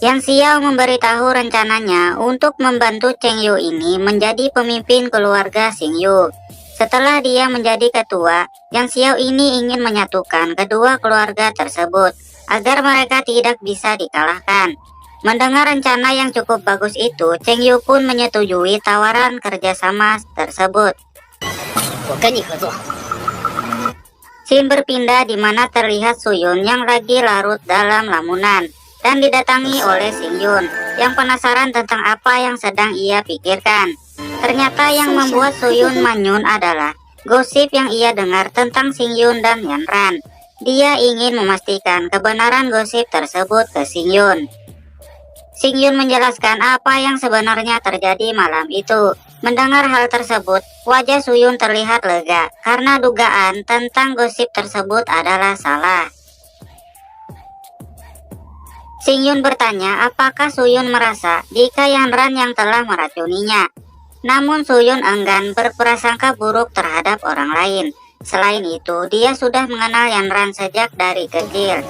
Yan Xiao memberitahu rencananya untuk membantu Cheng Yu ini menjadi pemimpin keluarga Xingyu. Setelah dia menjadi ketua, Yang Xiao ini ingin menyatukan kedua keluarga tersebut agar mereka tidak bisa dikalahkan. Mendengar rencana yang cukup bagus itu, Cheng Yu pun menyetujui tawaran kerjasama tersebut. Scene berpindah di mana terlihat Suyun yang lagi larut dalam lamunan dan didatangi oleh Xingyun yang penasaran tentang apa yang sedang ia pikirkan. Ternyata yang membuat Suyun manyun adalah gosip yang ia dengar tentang Xingyun dan Yanran. Dia ingin memastikan kebenaran gosip tersebut ke Xingyun. Xingyun menjelaskan apa yang sebenarnya terjadi malam itu. Mendengar hal tersebut, wajah Suyun terlihat lega karena dugaan tentang gosip tersebut adalah salah. Singyun bertanya apakah Suyun merasa jika Yanran yang telah meracuninya. Namun Suyun enggan berprasangka buruk terhadap orang lain. Selain itu, dia sudah mengenal Yanran sejak dari kecil.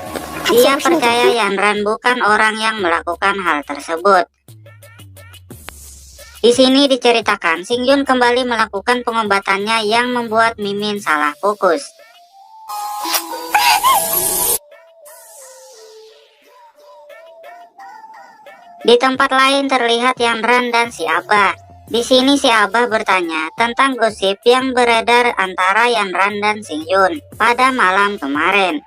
Dia percaya Yanran bukan orang yang melakukan hal tersebut. Di sini diceritakan, Singyun kembali melakukan pengobatannya yang membuat Mimin salah fokus. Di tempat lain terlihat Yanran dan si Abah. Di sini si Abah bertanya tentang gosip yang beredar antara Yanran dan Singyun pada malam kemarin.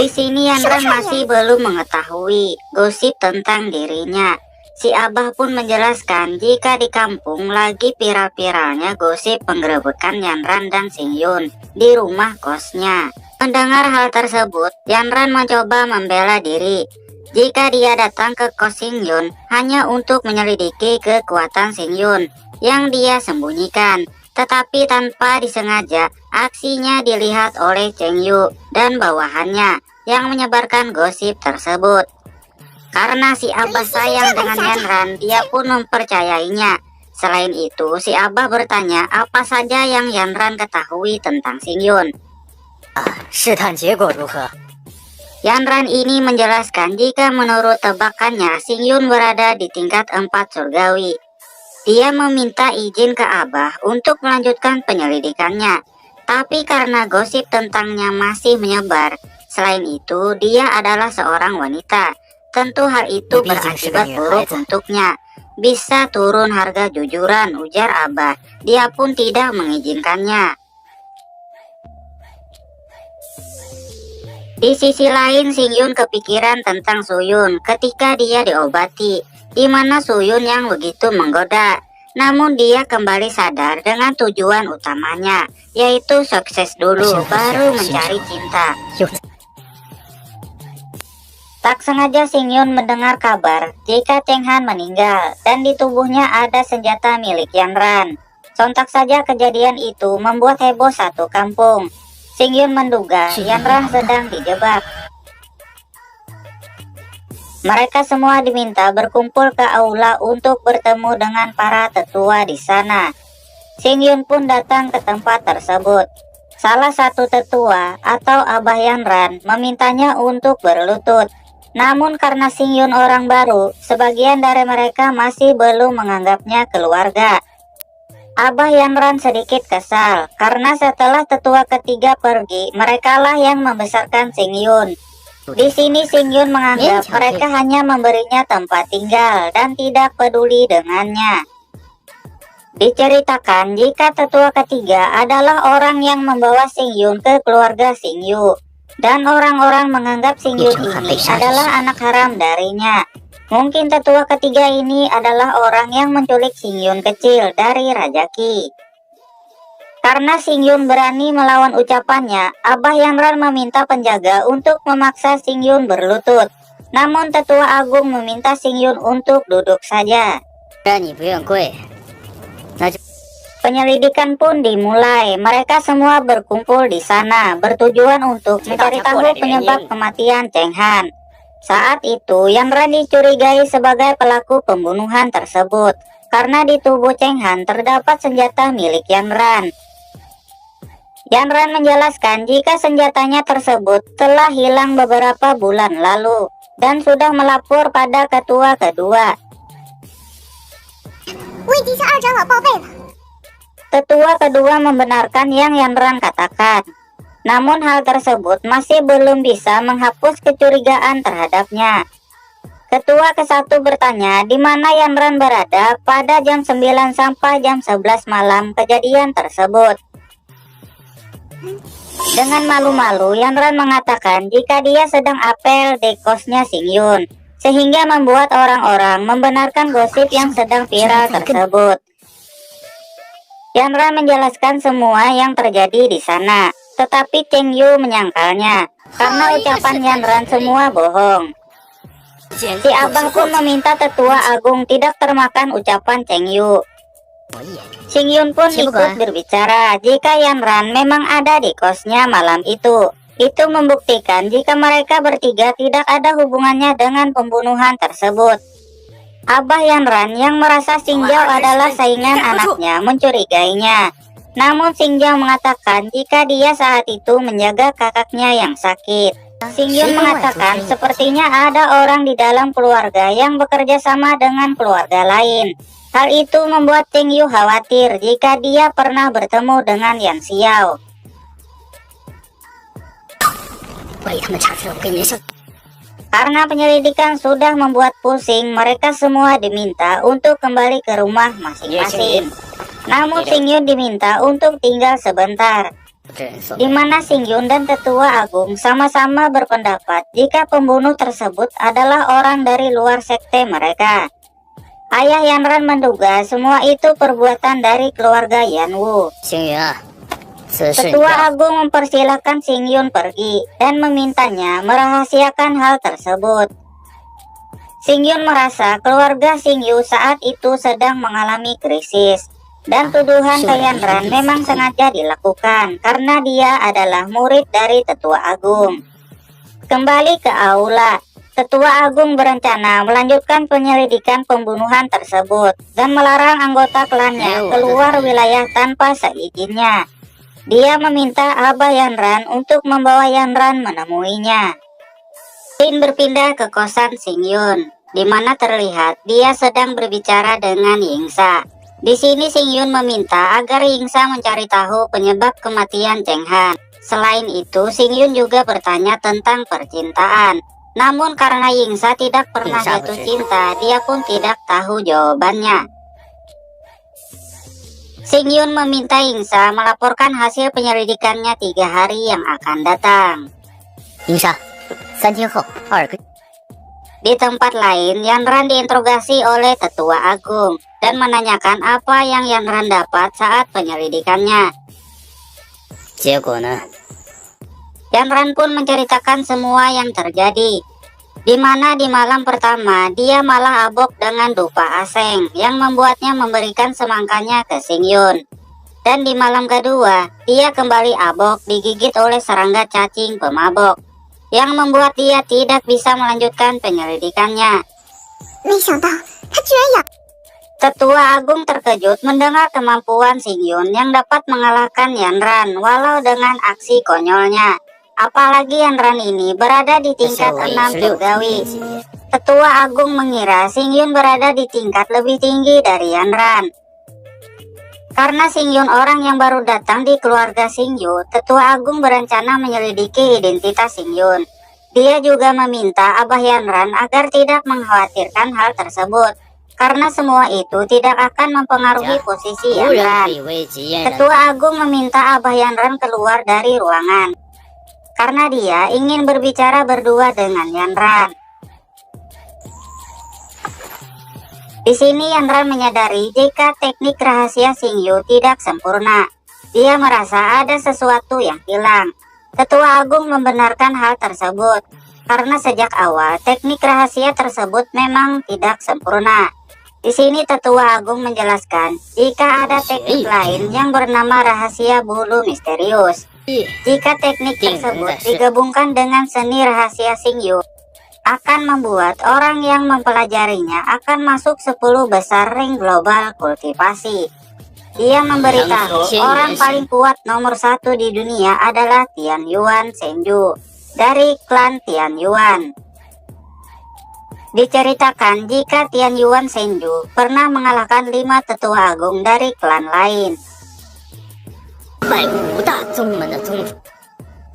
Di sini Yanran masih belum mengetahui gosip tentang dirinya. Si Abah pun menjelaskan jika di kampung lagi viral-viralnya gosip penggerebekan Yanran dan Singyun di rumah kosnya. Mendengar hal tersebut, Yanran mencoba membela diri. Jika dia datang ke kos Singyun hanya untuk menyelidiki kekuatan Singyun yang dia sembunyikan. Tetapi tanpa disengaja, aksinya dilihat oleh Cheng Yu dan bawahannya yang menyebarkan gosip tersebut. Karena si Abah sayang dengan Yanran, dia pun mempercayainya. Selain itu, si Abah bertanya apa saja yang Yanran ketahui tentang Singyun. 试探结果如何？ Yanran ini menjelaskan jika menurut tebakannya Singyun berada di tingkat 4 surgawi. Dia meminta izin ke Abah untuk melanjutkan penyelidikannya. Tapi karena gosip tentangnya masih menyebar, selain itu dia adalah seorang wanita. Tentu hal itu berakibat buruk untuknya. Bisa turun harga jujuran, ujar Abah. Dia pun tidak mengizinkannya. Di sisi lain, Singyun kepikiran tentang Suyun ketika dia diobati, di mana Suyun yang begitu menggoda. Namun dia kembali sadar dengan tujuan utamanya, yaitu sukses dulu, baru mencari cinta. Tak sengaja Singyun mendengar kabar jika Cheng Han meninggal dan di tubuhnya ada senjata milik Yanran. Sontak saja kejadian itu membuat heboh satu kampung. Singyun menduga Yanran sedang dijebak. Mereka semua diminta berkumpul ke aula untuk bertemu dengan para tetua di sana. Singyun pun datang ke tempat tersebut. Salah satu tetua atau Abah Yanran memintanya untuk berlutut. Namun karena Singyun orang baru, sebagian dari mereka masih belum menganggapnya keluarga. Abah Yanran sedikit kesal karena setelah tetua ketiga pergi, merekalah yang membesarkan Singyun. Di sini Singyun menganggap mereka hanya memberinya tempat tinggal dan tidak peduli dengannya. Diceritakan jika tetua ketiga adalah orang yang membawa Singyun ke keluarga Singyu, dan orang-orang menganggap Singyun ini adalah anak haram darinya. Mungkin tetua ketiga ini adalah orang yang menculik Singyun kecil dari Raja Qi. Karena Singyun berani melawan ucapannya, Abah Yanran meminta penjaga untuk memaksa Singyun berlutut. Namun tetua agung meminta Singyun untuk duduk saja. Penyelidikan pun dimulai. Mereka semua berkumpul di sana, bertujuan untuk mencari tahu penyebab kematian Cheng Han. Saat itu, Yanran dicurigai sebagai pelaku pembunuhan tersebut, karena di tubuh Cheng Han terdapat senjata milik Yanran. Yanran menjelaskan jika senjatanya tersebut telah hilang beberapa bulan lalu, dan sudah melapor pada ketua kedua. Tetua kedua membenarkan yang Yanran katakan. Namun hal tersebut masih belum bisa menghapus kecurigaan terhadapnya. Ketua ke-1 bertanya di mana Yanran berada pada jam 9 sampai jam 11 malam kejadian tersebut. Dengan malu-malu, Yanran mengatakan jika dia sedang apel di kosnya Singyun, sehingga membuat orang-orang membenarkan gosip yang sedang viral tersebut. Yanran menjelaskan semua yang terjadi di sana. Tetapi Cheng Yu menyangkalnya, karena ucapan Yanran semua bohong. Si abah pun meminta tetua agung tidak termakan ucapan Cheng Yu. Xing Yun pun ikut berbicara jika Yan Ran memang ada di kosnya malam itu. Itu membuktikan jika mereka bertiga tidak ada hubungannya dengan pembunuhan tersebut. Abah Yan Ran yang merasa Xing Jiao adalah saingan anaknya mencurigainya. Namun Xing Jiao mengatakan jika dia saat itu menjaga kakaknya yang sakit. Xing Yun mengatakan sepertinya ada orang di dalam keluarga yang bekerja sama dengan keluarga lain. Hal itu membuat Cheng Yu khawatir jika dia pernah bertemu dengan Yan Xiao. Karena penyelidikan sudah membuat pusing, mereka semua diminta untuk kembali ke rumah masing-masing. Namun Xing Yun diminta untuk tinggal sebentar, di mana Xing Yun dan tetua agung sama-sama berpendapat jika pembunuh tersebut adalah orang dari luar sekte mereka. Ayah Yan Ran menduga semua itu perbuatan dari keluarga Yan Wu. Tetua agung mempersilahkan Xing Yun pergi dan memintanya merahasiakan hal tersebut. Xing Yun merasa keluarga Xing Yu saat itu sedang mengalami krisis, dan tuduhan ke Yan Ran memang sengaja dilakukan karena dia adalah murid dari tetua agung. Kembali ke aula, tetua agung berencana melanjutkan penyelidikan pembunuhan tersebut dan melarang anggota klannya keluar wilayah tanpa seizinnya. Dia meminta Abah Yan Ran untuk membawa Yan Ran menemuinya. Scene berpindah ke kosan Xing Yun, di mana terlihat dia sedang berbicara dengan Yingsa. Di sini Xing Yun meminta agar Yingsa mencari tahu penyebab kematian Cheng Han. Selain itu, Xing Yun juga bertanya tentang percintaan. Namun karena Yingsa tidak pernah jatuh cinta, dia pun tidak tahu jawabannya. Xing Yun meminta Yingsa melaporkan hasil penyelidikannya 3 hari yang akan datang. Di tempat lain, Yan Ran diinterogasi oleh tetua agung dan menanyakan apa yang Yan Ran dapat saat penyelidikannya. Yan Ran pun menceritakan semua yang terjadi, di mana di malam pertama dia malah abok dengan dupa aseng yang membuatnya memberikan semangkanya ke Xing Yun. Dan di malam kedua, dia kembali abok digigit oleh serangga cacing pemabok, yang membuat dia tidak bisa melanjutkan penyelidikannya. Tetua agung terkejut mendengar kemampuan Xing Yun yang dapat mengalahkan Yan Ran walau dengan aksi konyolnya. Apalagi Yan Ran ini berada di tingkat 6 surgawi. Tetua agung mengira Xing Yun berada di tingkat lebih tinggi dari Yan Ran. Karena Xing Yun orang yang baru datang di keluarga Xing Yu, tetua agung berencana menyelidiki identitas Xing Yun. Dia juga meminta Abah Yan Ran agar tidak mengkhawatirkan hal tersebut, karena semua itu tidak akan mempengaruhi posisi Yan Ran. Tetua agung meminta Abah Yan Ran keluar dari ruangan, karena dia ingin berbicara berdua dengan Yan Ran. Di sini Yan Ran menyadari jika teknik rahasia Xing Yu tidak sempurna. Dia merasa ada sesuatu yang hilang. Tetua agung membenarkan hal tersebut, karena sejak awal teknik rahasia tersebut memang tidak sempurna. Di sini tetua agung menjelaskan jika ada teknik lain yang bernama rahasia bulu misterius. Jika teknik tersebut digabungkan dengan seni rahasia Xing Yu, akan membuat orang yang mempelajarinya akan masuk 10 besar ring global kultivasi. Dia memberitahu orang paling kuat nomor 1 di dunia adalah Tian Yuan Senju dari klan Tian Yuan. Diceritakan jika Tian Yuan Senju pernah mengalahkan 5 tetua agung dari klan lain.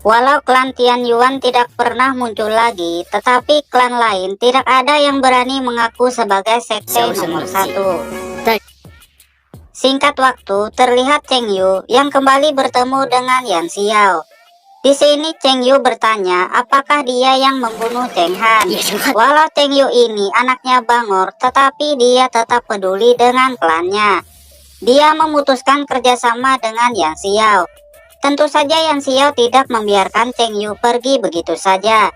Walau klan Tian Yuan tidak pernah muncul lagi, tetapi klan lain tidak ada yang berani mengaku sebagai sekte nomor 1. Singkat waktu, terlihat Cheng Yu yang kembali bertemu dengan Yan Xiao. Di sini Cheng Yu bertanya apakah dia yang membunuh Cheng Han. Walau Cheng Yu ini anaknya Bangor, tetapi dia tetap peduli dengan klannya. Dia memutuskan kerjasama dengan Yan Xiao. Tentu saja Yan Xiao tidak membiarkan Cheng Yu pergi begitu saja.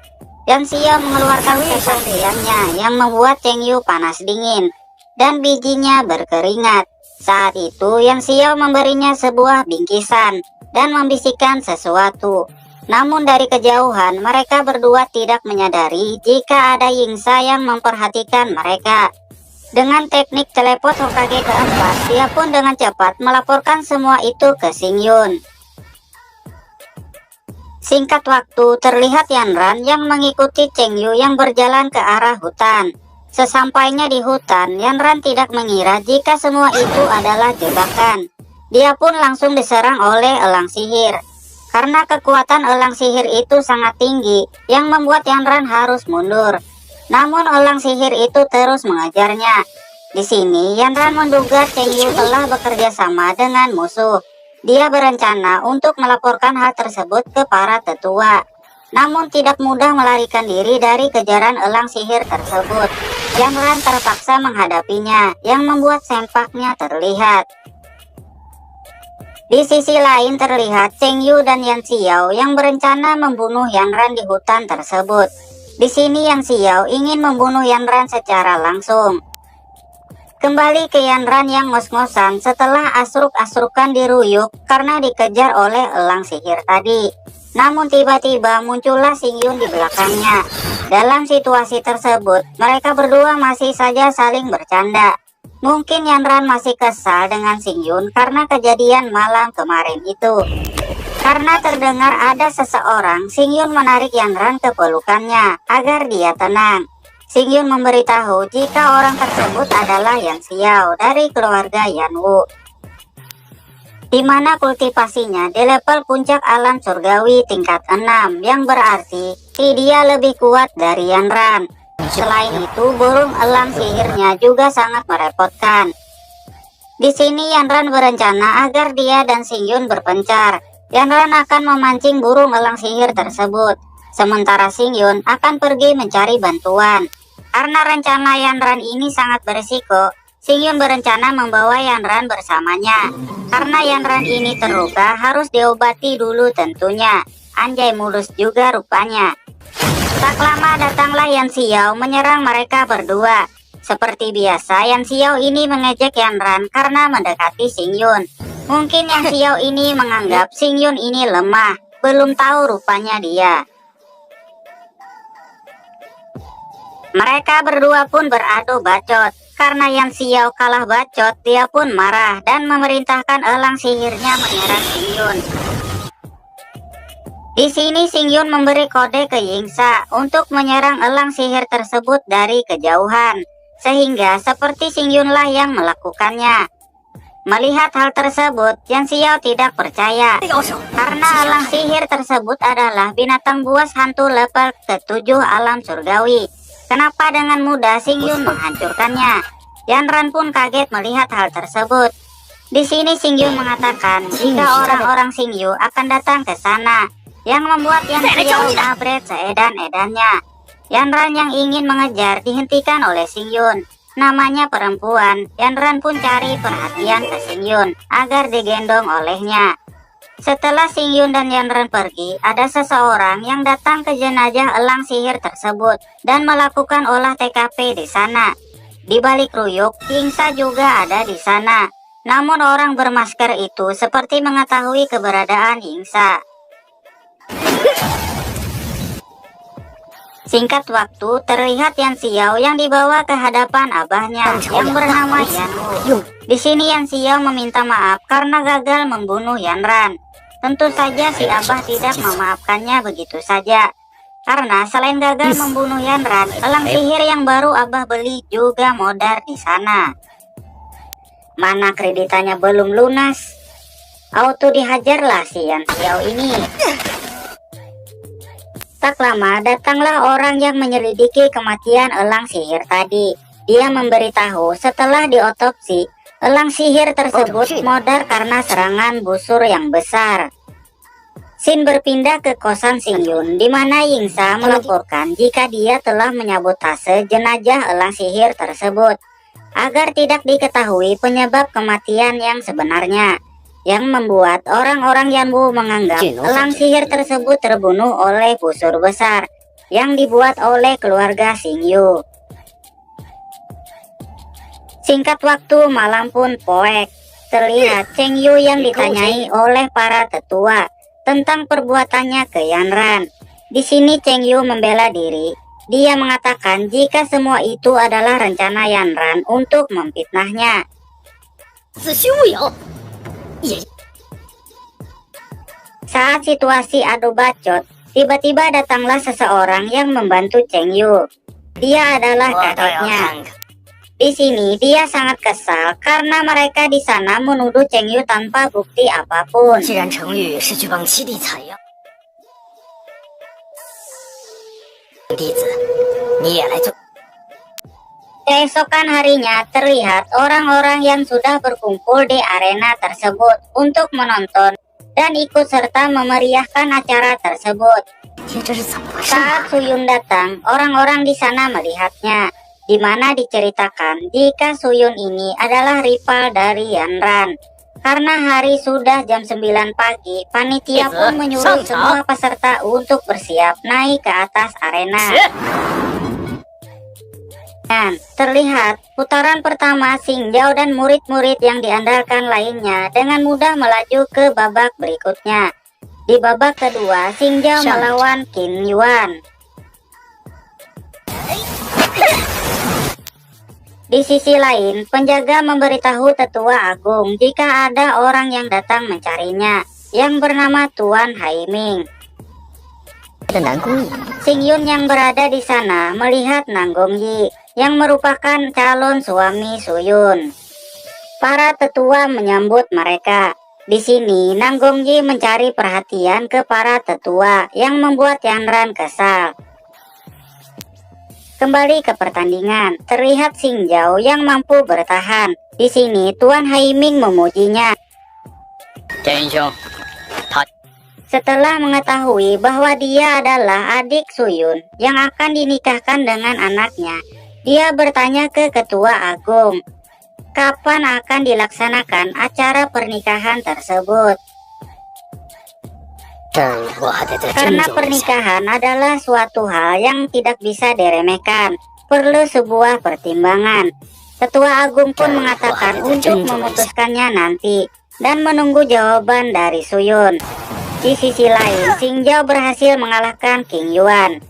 Yan Xiao mengeluarkan kesaktiannya yang membuat Cheng Yu panas dingin dan bijinya berkeringat. Saat itu Yan Xiao memberinya sebuah bingkisan dan membisikkan sesuatu. Namun dari kejauhan mereka berdua tidak menyadari jika ada Yingsa yang memperhatikan mereka. Dengan teknik teleport Hokage keempat, dia pun dengan cepat melaporkan semua itu ke Xingyun. Singkat waktu, terlihat Yanran yang mengikuti Cheng Yu yang berjalan ke arah hutan. Sesampainya di hutan, Yanran tidak mengira jika semua itu adalah jebakan. Dia pun langsung diserang oleh elang sihir. Karena kekuatan elang sihir itu sangat tinggi, yang membuat Yanran harus mundur. Namun elang sihir itu terus mengejarnya. Di sini Yanran menduga Cheng Yu telah bekerja sama dengan musuh. Dia berencana untuk melaporkan hal tersebut ke para tetua. Namun tidak mudah melarikan diri dari kejaran elang sihir tersebut. Yanran terpaksa menghadapinya, yang membuat sempaknya terlihat. Di sisi lain terlihat Cheng Yu dan Yan Xiao yang berencana membunuh Yanran di hutan tersebut. Di sini Yan Xiao ingin membunuh Yanran secara langsung. Kembali ke Yanran yang ngos-ngosan setelah asruk-asrukan diruyuk karena dikejar oleh elang sihir tadi. Namun tiba-tiba muncullah Xingyun di belakangnya. Dalam situasi tersebut, mereka berdua masih saja saling bercanda. Mungkin Yanran masih kesal dengan Xingyun karena kejadian malam kemarin itu. Karena terdengar ada seseorang, Xingyun menarik Yanran ke pelukannya agar dia tenang. Xingyun memberitahu jika orang tersebut adalah Yan Xiao dari keluarga Yanwu, di mana kultivasinya di level puncak alam surgawi tingkat 6, yang berarti dia lebih kuat dari Yanran. Selain itu, burung elang sihirnya juga sangat merepotkan. Di sini Yanran berencana agar dia dan Xingyun berpencar. Yanran akan memancing burung elang sihir tersebut, sementara Xingyun akan pergi mencari bantuan. Karena rencana Yanran ini sangat berisiko, Xingyun berencana membawa Yanran bersamanya. Karena Yanran ini terluka, harus diobati dulu tentunya. Anjay mulus juga rupanya. Tak lama datanglah Yan Xiao menyerang mereka berdua. Seperti biasa, Yan Xiao ini mengejek Yanran karena mendekati Xingyun. Mungkin Yan Xiao ini menganggap Xingyun ini lemah, belum tahu rupanya dia. Mereka berdua pun beradu bacot. Karena Yan Xiao kalah bacot, dia pun marah dan memerintahkan elang sihirnya menyerang Xingyun. Di sini Xingyun memberi kode ke Yingsa untuk menyerang elang sihir tersebut dari kejauhan, sehingga seperti Xingyunlah yang melakukannya. Melihat hal tersebut, Yan Xiao tidak percaya, karena elang sihir tersebut adalah binatang buas hantu level ke-7 alam surgawi. Kenapa dengan mudah Xingyun menghancurkannya? Yanran pun kaget melihat hal tersebut. Di sini Xingyun mengatakan jika orang-orang Xingyu akan datang ke sana, yang membuat Yan Xiao mabret seedan-edannya. Yanran yang ingin mengejar dihentikan oleh Xingyun. Namanya perempuan, Yanran pun cari perhatian ke Xingyun agar digendong olehnya. Setelah Xingyun dan Yanran pergi, ada seseorang yang datang ke jenazah elang sihir tersebut dan melakukan olah TKP di sana. Di balik ruyuk, Yingsa juga ada di sana. Namun orang bermasker itu seperti mengetahui keberadaan Yingsa. Singkat waktu, terlihat Yan Xiao yang dibawa ke hadapan abahnya yang bernama Yanwu. Di sini Yan Xiao meminta maaf karena gagal membunuh Yanran. Tentu saja si abah tidak memaafkannya begitu saja. Karena selain gagal membunuh Yanran, elang sihir yang baru abah beli juga modar di sana. Mana kreditannya belum lunas? Auto dihajarlah si Yan Xiao ini. Tak lama datanglah orang yang menyelidiki kematian elang sihir tadi. Dia memberitahu setelah diotopsi, elang sihir tersebut modar karena serangan busur yang besar. Sin berpindah ke kosan Xingyun, di mana Yingsa melaporkan jika dia telah menyabotase jenazah elang sihir tersebut, agar tidak diketahui penyebab kematian yang sebenarnya. Yang membuat orang-orang Yanwu menganggap elang sihir tersebut terbunuh oleh busur besar. yang dibuat oleh keluarga Xingyu. Singkat waktu malam pun poek. Terlihat Cheng Yu yang ditanyai oleh para tetua tentang perbuatannya ke Yanran. Di sini Cheng Yu membela diri. Dia mengatakan jika semua itu adalah rencana Yanran untuk memfitnahnya. Saat situasi adu bacot, tiba-tiba datanglah seseorang yang membantu Cheng Yu. Dia adalah kakeknya. Di sini dia sangat kesal karena mereka di sana menuduh Cheng Yu tanpa bukti apapun. Keesokan harinya terlihat orang-orang yang sudah berkumpul di arena tersebut untuk menonton dan ikut serta memeriahkan acara tersebut. Saat Suyun datang, orang-orang di sana melihatnya, di mana diceritakan jika Suyun ini adalah rival dari Yanran. Karena hari sudah jam 9 pagi, panitia pun menyuruh semua peserta untuk bersiap naik ke atas arena. Dan terlihat putaran pertama Xing Jiao dan murid-murid yang diandalkan lainnya dengan mudah melaju ke babak berikutnya. Di babak kedua, Xing Jiao melawan Qin Yuan. Di sisi lain, penjaga memberitahu tetua agung jika ada orang yang datang mencarinya, yang bernama Tuan Haiming. Xing Yun yang berada di sana melihat Nanggong Yi, yang merupakan calon suami Suyun. Para tetua menyambut mereka. Di sini, Nanggong Yi mencari perhatian ke para tetua, yang membuat Yanran kesal. Kembali ke pertandingan, terlihat Xing Jiao yang mampu bertahan. Di sini Tuan Haiming memujinya. Setelah mengetahui bahwa dia adalah adik Suyun yang akan dinikahkan dengan anaknya, dia bertanya ke ketua agung, kapan akan dilaksanakan acara pernikahan tersebut. Karena pernikahan adalah suatu hal yang tidak bisa diremehkan, perlu sebuah pertimbangan. Ketua agung pun mengatakan untuk memutuskannya nanti dan menunggu jawaban dari Suyun. Di sisi lain, Xing Jiao berhasil mengalahkan Qin Yuan.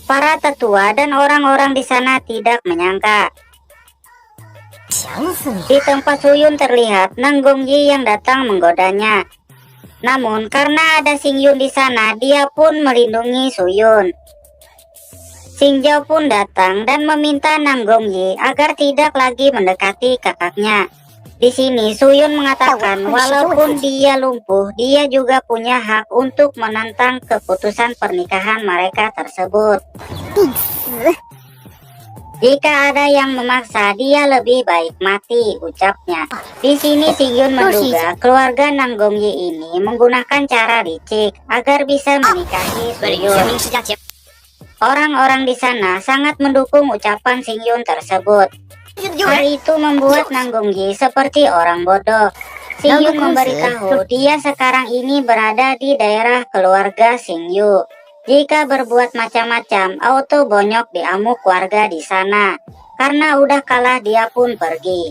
Para tetua dan orang-orang di sana tidak menyangka. Di tempat Suyun terlihat Nanggong Yi yang datang menggodanya. Namun karena ada Xing Yun di sana, dia pun melindungi Suyun. Xing Jiao pun datang dan meminta Nanggong Yi agar tidak lagi mendekati kakaknya. Di sini Suyun mengatakan walaupun dia lumpuh, dia juga punya hak untuk menentang keputusan pernikahan mereka tersebut. Jika ada yang memaksa, dia lebih baik mati, ucapnya. Di sini Xing Yun menduga keluarga Nanggong Yi ini menggunakan cara licik agar bisa menikahi Suyun. Orang-orang di sana sangat mendukung ucapan Xing Yun tersebut. Hal itu membuat Nanggong Yi seperti orang bodoh. Xing Yun memberitahu dia sekarang ini berada di daerah keluarga Xing Yu. Jika berbuat macam-macam, auto bonyok diamuk warga di sana. Karena udah kalah dia pun pergi.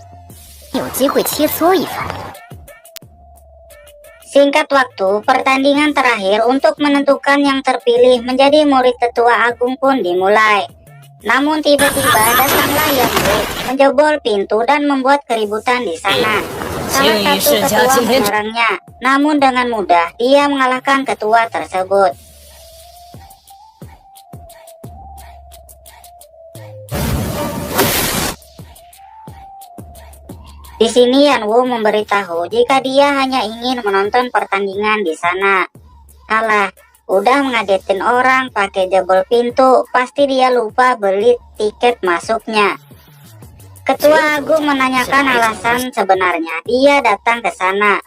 Singkat waktu, pertandingan terakhir untuk menentukan yang terpilih menjadi murid tetua agung pun dimulai. Namun tiba-tiba datanglah Yang Wu, menjebol pintu dan membuat keributan di sana. Salah satu ketua menyerangnya, namun dengan mudah dia mengalahkan ketua tersebut. Di sini Yan Wu memberitahu jika dia hanya ingin menonton pertandingan di sana. Alah, udah mengagetin orang pakai jebol pintu, pasti dia lupa beli tiket masuknya. Ketua agung menanyakan alasan sebenarnya dia datang ke sana.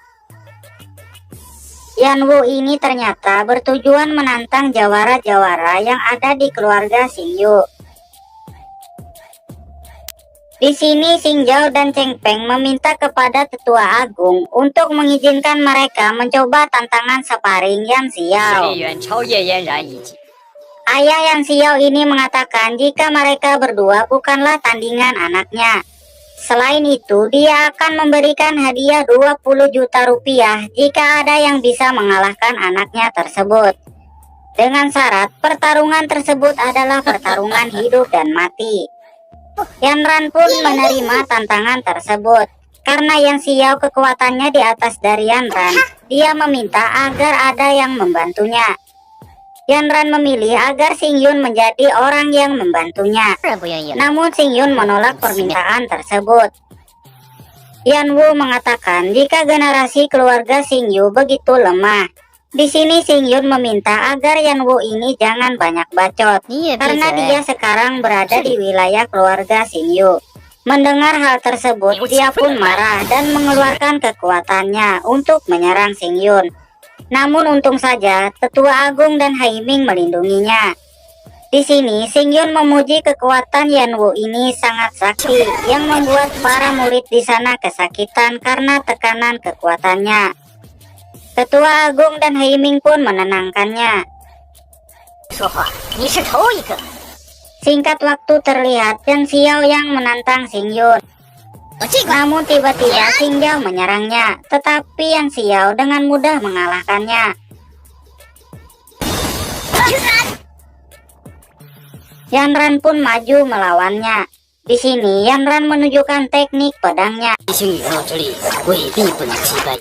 Yan Wu ini ternyata bertujuan menantang jawara-jawara yang ada di keluarga Xing Yu. Di sini Xing Jiao dan Cheng Peng meminta kepada tetua agung untuk mengizinkan mereka mencoba tantangan sparring Yan Xiao. Ayah Yang Xiao ini mengatakan jika mereka berdua bukanlah tandingan anaknya. Selain itu, dia akan memberikan hadiah 20 juta rupiah jika ada yang bisa mengalahkan anaknya tersebut. Dengan syarat pertarungan tersebut adalah pertarungan hidup dan mati. Yan Ran pun menerima tantangan tersebut. Karena Yang Xiao kekuatannya di atas dari Yan Ran, dia meminta agar ada yang membantunya. Yan Ran memilih agar Xing Yun menjadi orang yang membantunya. 当然不愿意了。 Namun Xing Yun menolak permintaan tersebut. Yan Wu mengatakan jika generasi keluarga Xing Yu begitu lemah. Di sini Xing Yun meminta agar Yan Wu ini jangan banyak bacot, 你也闭 karena 嘴！ dia sekarang berada di wilayah keluarga Xing Yu. Mendengar hal tersebut, dia pun marah dan mengeluarkan kekuatannya untuk menyerang Xing Yun. Namun untung saja, Tetua Agung dan Haiming melindunginya. Di sini, Xing Yun memuji kekuatan Yan Wu ini sangat sakti, yang membuat para murid di sana kesakitan karena tekanan kekuatannya. Tetua Agung dan Haiming pun menenangkannya. 说话，你是头一个。 Singkat waktu terlihat Yang Xiao yang menantang Xing Yun. 我这个 Namun tiba-tiba Xing Yao menyerangnya, tetapi Yang Xiao dengan mudah mengalahkannya. Yan Ran pun maju melawannya. Di sini Yan Ran menunjukkan teknik pedangnya. 一星雨落之力，未必不能击败。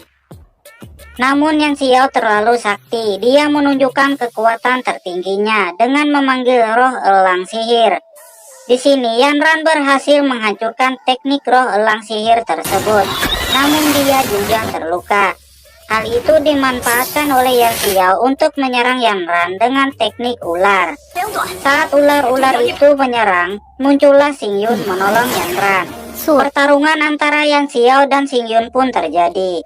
Namun Yang Xiao terlalu sakti. Dia menunjukkan kekuatan tertingginya dengan memanggil roh elang sihir. Di sini Yan Ran berhasil menghancurkan teknik roh elang sihir tersebut. Namun dia juga terluka. Hal itu dimanfaatkan oleh Yang Xiao untuk menyerang Yan Ran dengan teknik ular. 不用躲， Saat ular-ular itu menyerang, muncullah Xing Yun menolong Yan Ran. 速 Pertarungan antara Yang Xiao dan Xing Yun pun terjadi.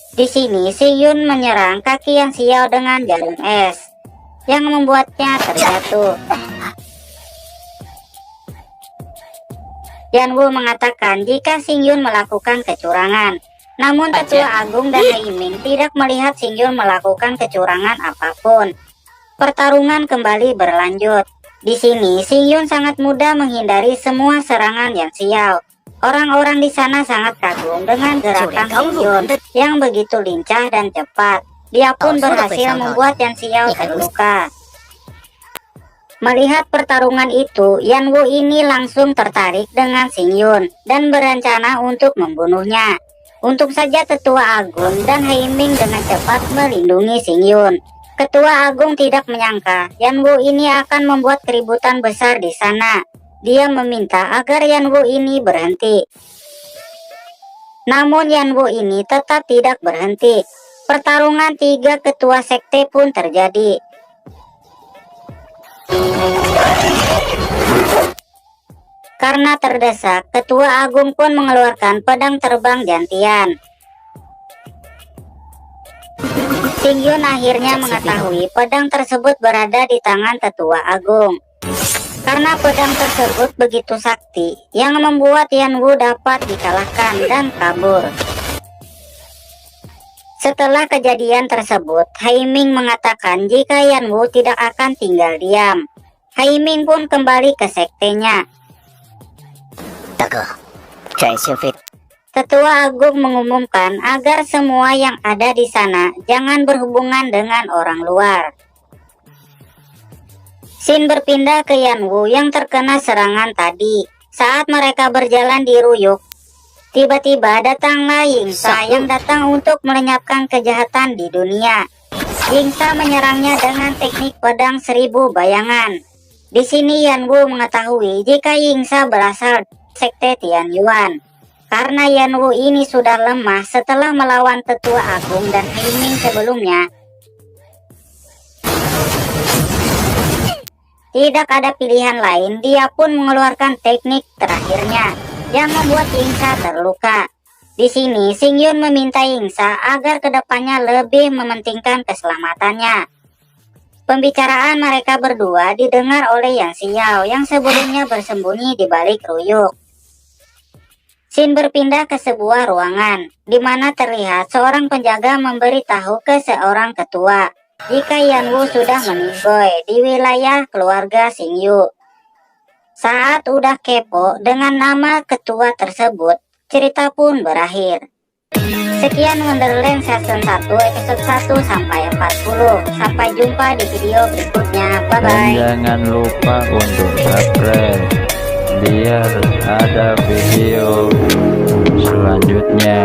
Di sini Xing Yun menyerang kaki Yang Xiao dengan jarum es, yang membuatnya terjatuh. Yan Wu mengatakan jika Xing Yun melakukan kecurangan. Namun Tetua Agung dan Haiming tidak melihat Xing Yun melakukan kecurangan apapun. Pertarungan kembali berlanjut. Di sini Xing Yun sangat mudah menghindari semua serangan Yang Xiao. Orang-orang di sana sangat kagum dengan gerakan Xing Yun yang begitu lincah dan cepat. Dia pun berhasil membuat Yang Xiao terluka. Melihat pertarungan itu, Yan Wu ini langsung tertarik dengan Xing Yun dan berencana untuk membunuhnya. Untung saja Tetua Agung dan Haiming dengan cepat melindungi Xing Yun. Ketua Agung tidak menyangka Yan Wu ini akan membuat keributan besar di sana. Dia meminta agar Yan Wu ini berhenti. Namun Yan Wu ini tetap tidak berhenti. Pertarungan 3 ketua sekte pun terjadi. Karena terdesak, Ketua Agung pun mengeluarkan pedang terbang gantian. Xing Yun akhirnya mengetahui pedang tersebut berada di tangan Tetua Agung. Karena pedang tersebut begitu sakti, yang membuat Yan Wu dapat dikalahkan dan kabur. Setelah kejadian tersebut, Haiming mengatakan jika Yan Wu tidak akan tinggal diam. Haiming pun kembali ke sektenya. 大哥，展现非 Tetua Agung mengumumkan agar semua yang ada di sana jangan berhubungan dengan orang luar. Xin berpindah ke Yan Wu yang terkena serangan tadi. Saat mereka berjalan di Ruyuk, tiba-tiba datanglah Yingsa yang datang untuk melenyapkan kejahatan di dunia. Yingsa menyerangnya dengan teknik pedang 1000 bayangan. Di sini Yan Wu mengetahui jika Yingsa berasal sekte Tianyuan. Karena Yan Wu ini sudah lemah setelah melawan Tetua Agung dan Haiming sebelumnya. Tidak ada pilihan lain, dia pun mengeluarkan teknik terakhirnya yang membuat Yingsa terluka. Di sini Xing Yun meminta Yingsa agar kedepannya lebih mementingkan keselamatannya. Pembicaraan mereka berdua didengar oleh Yang Xiao yang sebelumnya bersembunyi di balik Ruyuk. Xin berpindah ke sebuah ruangan, di mana terlihat seorang penjaga memberitahu ke seorang ketua jika Yanwu sudah meninggoy di wilayah keluarga Xingyu. Saat udah kepo dengan nama ketua tersebut, cerita pun berakhir. Sekian Wonderland Season 1 episode 1 sampai 40. Sampai jumpa di video berikutnya. Bye bye. Dan jangan lupa untuk subscribe biar ada video selanjutnya.